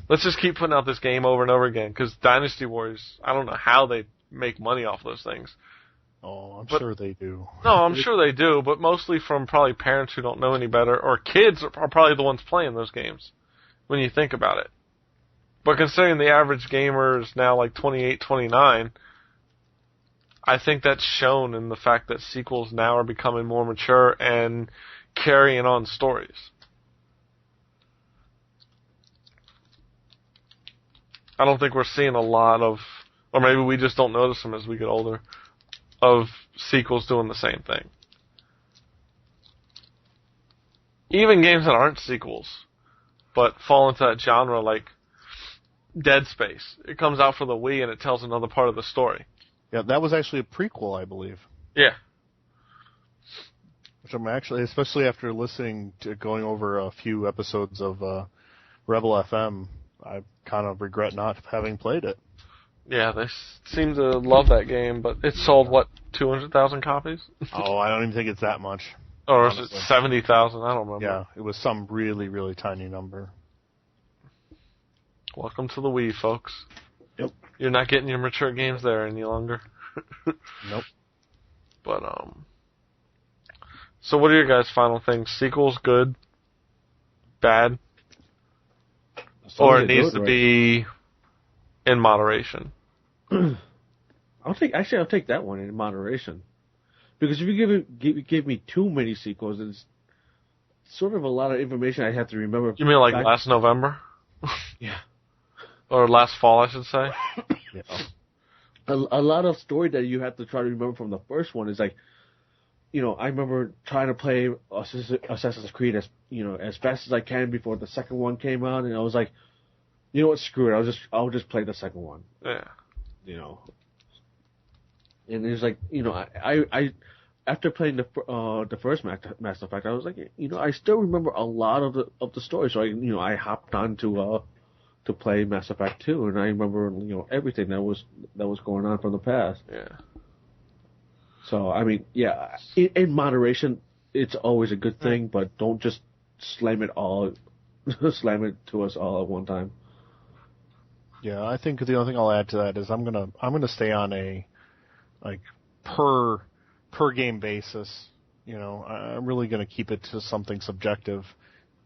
let's just keep putting out this game over and over again, because Dynasty Warriors, I don't know how they make money off those things. Oh, I'm sure they do. No, I'm sure they do, but mostly from probably parents who don't know any better, or kids are probably the ones playing those games, when you think about it. But considering the average gamer is now like 28, 29, I think that's shown in the fact that sequels now are becoming more mature and carrying on stories. I don't think we're seeing a lot of, or maybe we just don't notice them as we get older, of sequels doing the same thing. Even games that aren't sequels, but fall into that genre, like Dead Space. It comes out for the Wii and it tells another part of the story. Yeah, that was actually a prequel, I believe. Yeah. Which I'm actually, especially after going over a few episodes of Rebel FM, I kind of regret not having played it. Yeah, they seem to love that game, but it sold, 200,000 copies? Oh, I don't even think it's that much. Or is it 70,000? I don't remember. Yeah, it was some really, really tiny number. Welcome to the Wii, folks. Yep. You're not getting your mature games there any longer. Nope. But, so what are your guys' final things? Sequels, good? Bad? Or it needs to be in moderation? I'll take that one in moderation. Because if you give me too many sequels, it's sort of a lot of information I have to remember. You mean like last November? Yeah. Or last fall, I should say. Yeah. A lot of story that you have to try to remember from the first one is like, I remember trying to play Assassin's Creed as fast as I can before the second one came out, and I was like, you know what, screw it, I'll just play the second one. Yeah. And it's like, I after playing the first Mass Effect, I was like, I still remember a lot of the story, so I hopped on to play Mass Effect 2, and I remember everything that was going on from the past. Yeah. So, I mean, yeah, in moderation, it's always a good thing, but don't just slam it to us all at one time. Yeah, I think the only thing I'll add to that is I'm gonna stay on a like per game basis. You know, I'm really gonna keep it to something subjective,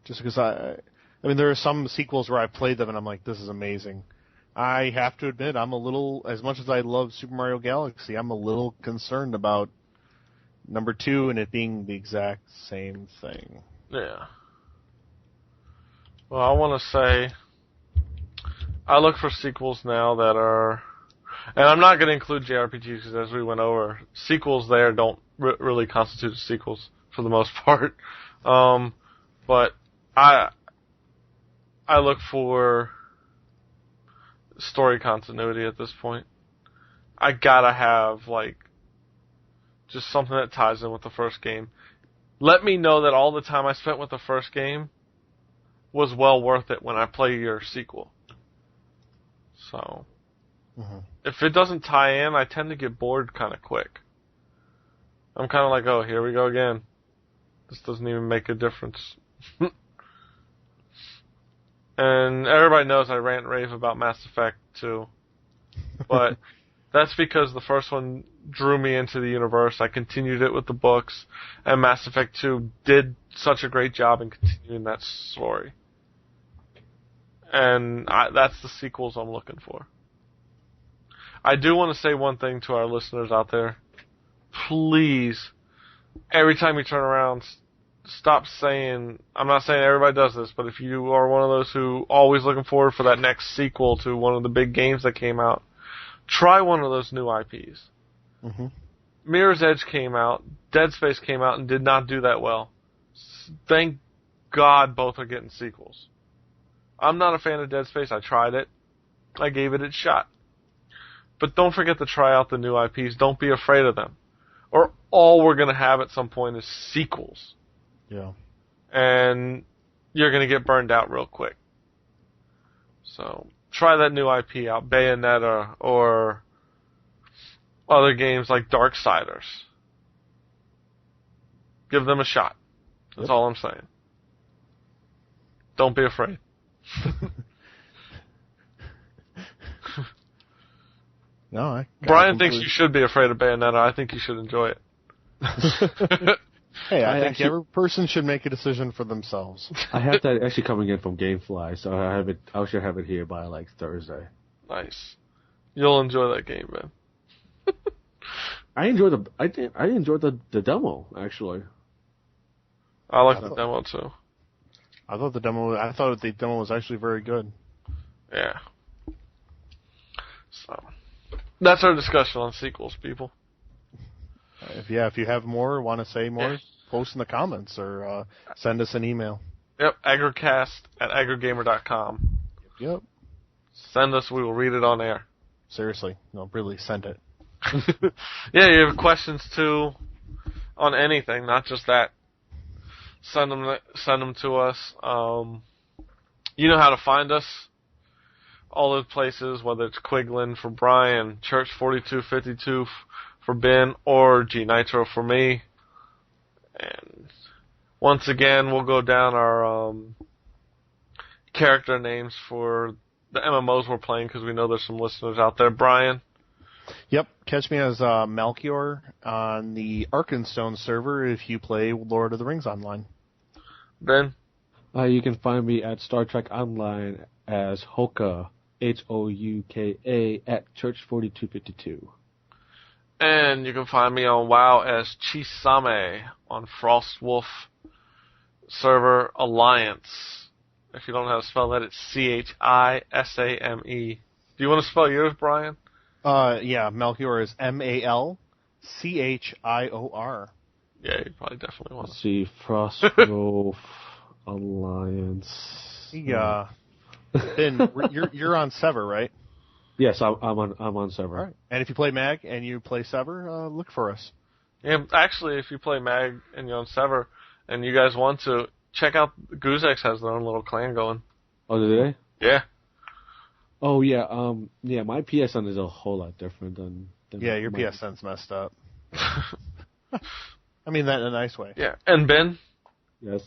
just because I mean there are some sequels where I played them and I'm like, this is amazing. I have to admit, I'm a little, as much as I love Super Mario Galaxy, I'm a little concerned about number 2 and it being the exact same thing. Yeah. Well, I want to say, I look for sequels now that are, and I'm not going to include JRPGs because as we went over, sequels there don't really constitute sequels for the most part. But I look for story continuity at this point. I gotta have, like, just something that ties in with the first game. Let me know that all the time I spent with the first game was well worth it when I play your sequel. So, if it doesn't tie in, I tend to get bored kind of quick. I'm kind of like, oh, here we go again. This doesn't even make a difference. And everybody knows I rant and rave about Mass Effect 2. But that's because the first one drew me into the universe. I continued it with the books. And Mass Effect 2 did such a great job in continuing that story. And that's the sequels I'm looking for. I do want to say one thing to our listeners out there. Please, every time you turn around, stop saying, I'm not saying everybody does this, but if you are one of those who always looking forward for that next sequel to one of the big games that came out, try one of those new IPs. Mm-hmm. Mirror's Edge came out, Dead Space came out and did not do that well. Thank God both are getting sequels. I'm not a fan of Dead Space. I tried it. I gave it its shot. But don't forget to try out the new IPs. Don't be afraid of them. Or all we're going to have at some point is sequels. Yeah. And you're going to get burned out real quick. So, try that new IP out. Bayonetta or other games like Darksiders. Give them a shot. That's all I'm saying. Don't be afraid. No, Brian thinks you should be afraid of Bayonetta. I think you should enjoy it. Hey, I think every person should make a decision for themselves. I have that actually coming in from GameFly, so I should have it here by like Thursday. Nice. You'll enjoy that game, man. I enjoyed the demo actually. I like the demo too. I thought the demo was actually very good. Yeah. So, that's our discussion on sequels, people. If you have more or want to say more, post in the comments or send us an email. Yep, AggroCast@AggroGamer.com. Yep. Send us, we will read it on air. Seriously, no, really, send it. Yeah, you have questions too on anything, not just that. Send them to us. You know how to find us. All those places, whether it's Quiglin for Brian, Church 4252 for Binh, or G Nitro for me. And once again, we'll go down our character names for the MMOs we're playing because we know there's some listeners out there. Brian? Yep, catch me as Melchior on the Arkenstone server if you play Lord of the Rings online. Binh? You can find me at Star Trek Online as Hoka, Houka, at Church 4252. And you can find me on WoW as Chisame on Frostwolf server Alliance. If you don't know how to spell that, it's Chisame. Do you want to spell yours, Brian? Yeah, Melchior is Malchior. Yeah, you probably definitely want to. Let's see, Frostwolf Alliance. Yeah. Binh, you're on Sever, right? Yes, I'm on Sever. All right. And if you play Mag and you play Sever, look for us. Yeah, actually, if you play Mag and you're on Sever and you guys want to, check out Guzex has their own little clan going. Oh, do they? Yeah. Oh, yeah. Yeah, my PSN is a whole lot different than yeah, your mine. PSN's messed up. I mean that in a nice way. Yeah. And Ben, Yes.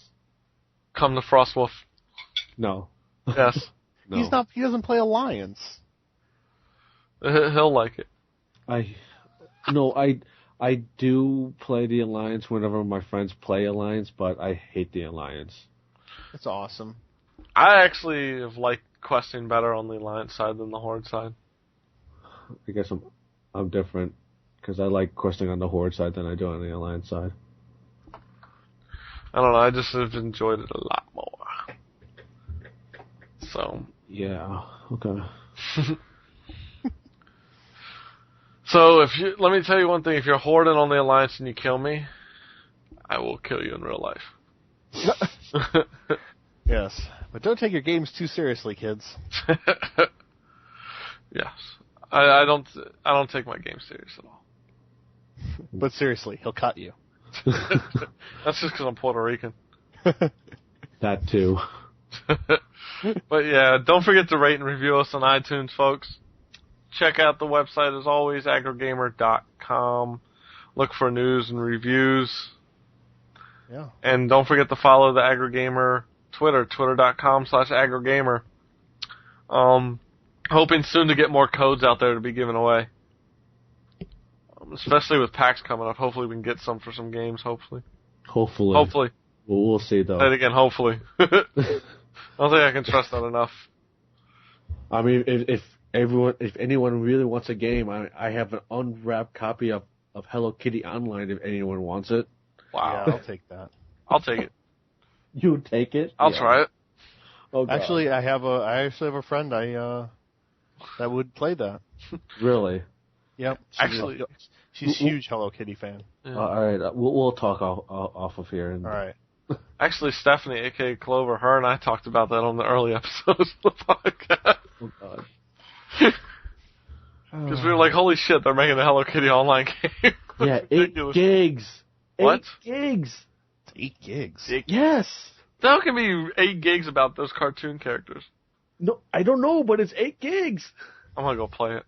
come to Frostwolf. No. Yes. No. He doesn't play Alliance. He'll like it. I do play the Alliance whenever my friends play Alliance, but I hate the Alliance. It's awesome. I actually have liked questing better on the Alliance side than the Horde side. I guess I'm different because I like questing on the Horde side than I do on the Alliance side. I don't know, I just have enjoyed it a lot more. So. Yeah. Okay. So let me tell you one thing, if you're hording on the Alliance and you kill me, I will kill you in real life. Yes. But don't take your games too seriously, kids. Yes. I don't take my game serious at all. But seriously, he'll cut you. That's just because I'm Puerto Rican. That too. But yeah, don't forget to rate and review us on iTunes, folks. Check out the website as always, AggroGamer.com. Look for news and reviews. Yeah. And don't forget to follow the AggroGamer Twitter, twitter.com/AggroGamer. Hoping soon to get more codes out there to be given away. Especially with PAX coming up. Hopefully we can get some for some games, hopefully. Hopefully. Well, we'll see though. Say it again, hopefully. I don't think I can trust that enough. I mean, if anyone really wants a game, I have an unwrapped copy of Hello Kitty Online if anyone wants it. Wow. Yeah, I'll take that. I'll take it. You take it? I'll try it. Oh, God. Actually, I actually have a friend that would play that. Really? Yep. She's a huge Hello Kitty fan. Yeah. All right, we'll talk off of here. And All right. Actually, Stephanie, a.k.a. Clover, her and I talked about that on the early episodes of the podcast. Oh, God. Because we were like, holy shit, they're making a Hello Kitty online game. Yeah, 8 gigs. What? 8 gigs. It's 8 gigs. Yes. That can be 8 gigs about those cartoon characters. No, I don't know, but it's 8 gigs. I'm gonna go play it.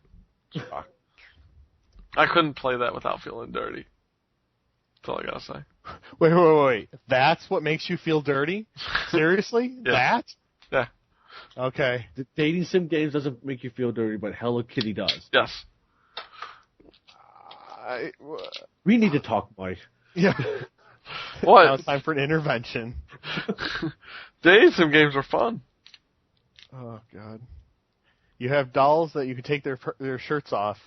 I couldn't play that without feeling dirty. That's all I gotta say. Wait. That's what makes you feel dirty? Seriously? Yeah. That? Yeah. Okay. The dating sim games doesn't make you feel dirty, but Hello Kitty does. Yes. We need to talk, Mike. Yeah. What? Now it's time for an intervention. Dating sim games are fun. Oh, God. You have dolls that you can take their shirts off,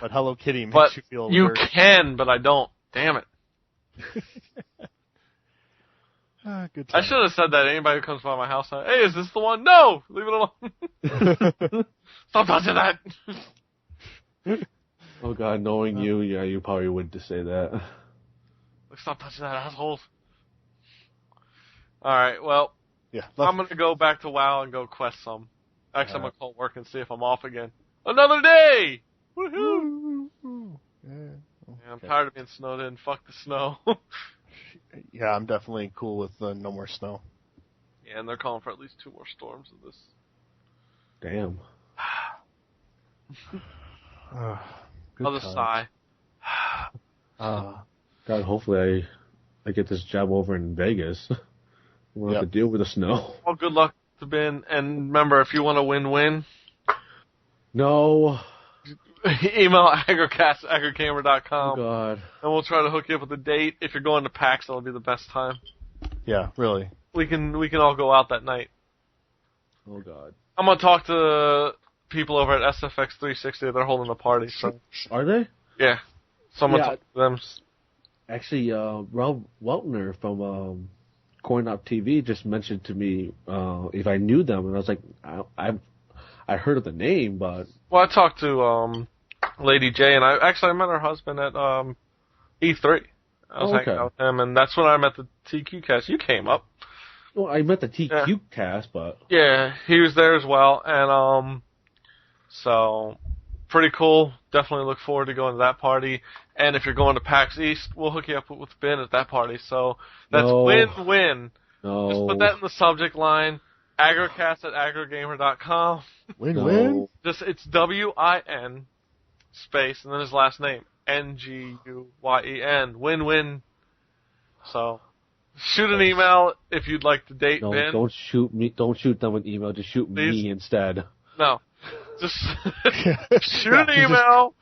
but Hello Kitty makes you feel you dirty. can, but I don't. Damn it. Good I time. should have said that. Anybody who comes by my house, hey, is this the one? No! Leave it alone. Stop touching that! Oh, God, knowing you, yeah, you probably would just say that. Like, stop touching that, assholes. Alright, well, Yeah. I'm gonna go back to WoW and go quest some. Actually, I'm gonna call work and see if I'm off again. Another day! Woohoo! Yeah, I'm tired of being snowed in. Fuck the snow. Yeah, I'm definitely cool with no more snow. Yeah, and they're calling for at least 2 more storms of this. Damn. Good I'll just times. sigh. God, hopefully I get this job over in Vegas. We won't have to deal with the snow. Well, good luck to Ben. And remember, if you want a win-win, No. email AggroCast at AggroGamer.com. Oh, God. And we'll try to hook you up with a date. If you're going to PAX, that'll be the best time. Yeah, really. We can all go out that night. Oh, God. I'm gonna talk to people over at SFX 360. They're holding a party. So Are they? yeah, so I'm gonna Yeah. talk to them. Actually, Rob Weltner from Coin Op TV just mentioned to me if I knew them, and I was like, I heard of the name, but Well, I talked to Lady J, and I met her husband at E3. I was hanging out with him, and that's when I met the TQ cast. You came up. well, I met the TQ cast, but Yeah, he was there as well, and so pretty cool. Definitely look forward to going to that party. And if you're going to PAX East, we'll hook you up with Ben at that party. So that's win-win. no. Just put that in the subject line. AggroCast at AggroGamer.com. Win-win? No. Just it's WIN space and then his last name Nguyen. Win-win. So, shoot an email if you'd like to date No, Binh. don't shoot me. Don't shoot them with email. Just shoot Please? me instead. No. Just shoot an email,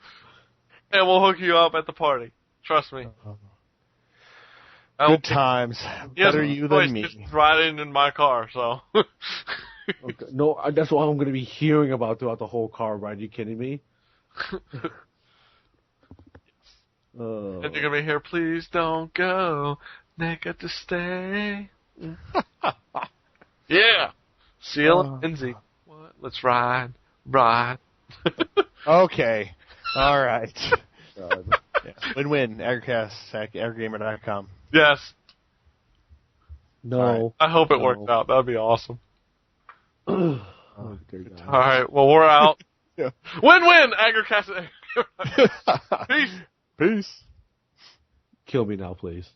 and we'll hook you up at the party. Trust me. Good times. Better you than me. Just riding in my car, so. Okay. No, that's what I'm going to be hearing about throughout the whole car ride. Are you kidding me? And you're gonna be here. Please don't go. They got to stay. Yeah. Seal and Lindsay. What? Let's ride. Okay. All right. Yeah. Win-win. AggroCast at AggroGamer.com. Yes. No. Right. I hope it worked out. That'd be awesome. Oh, dear God. All right. Well, we're out. Yeah. Win-win. AggroCast. Peace. Peace. Kill me now, please.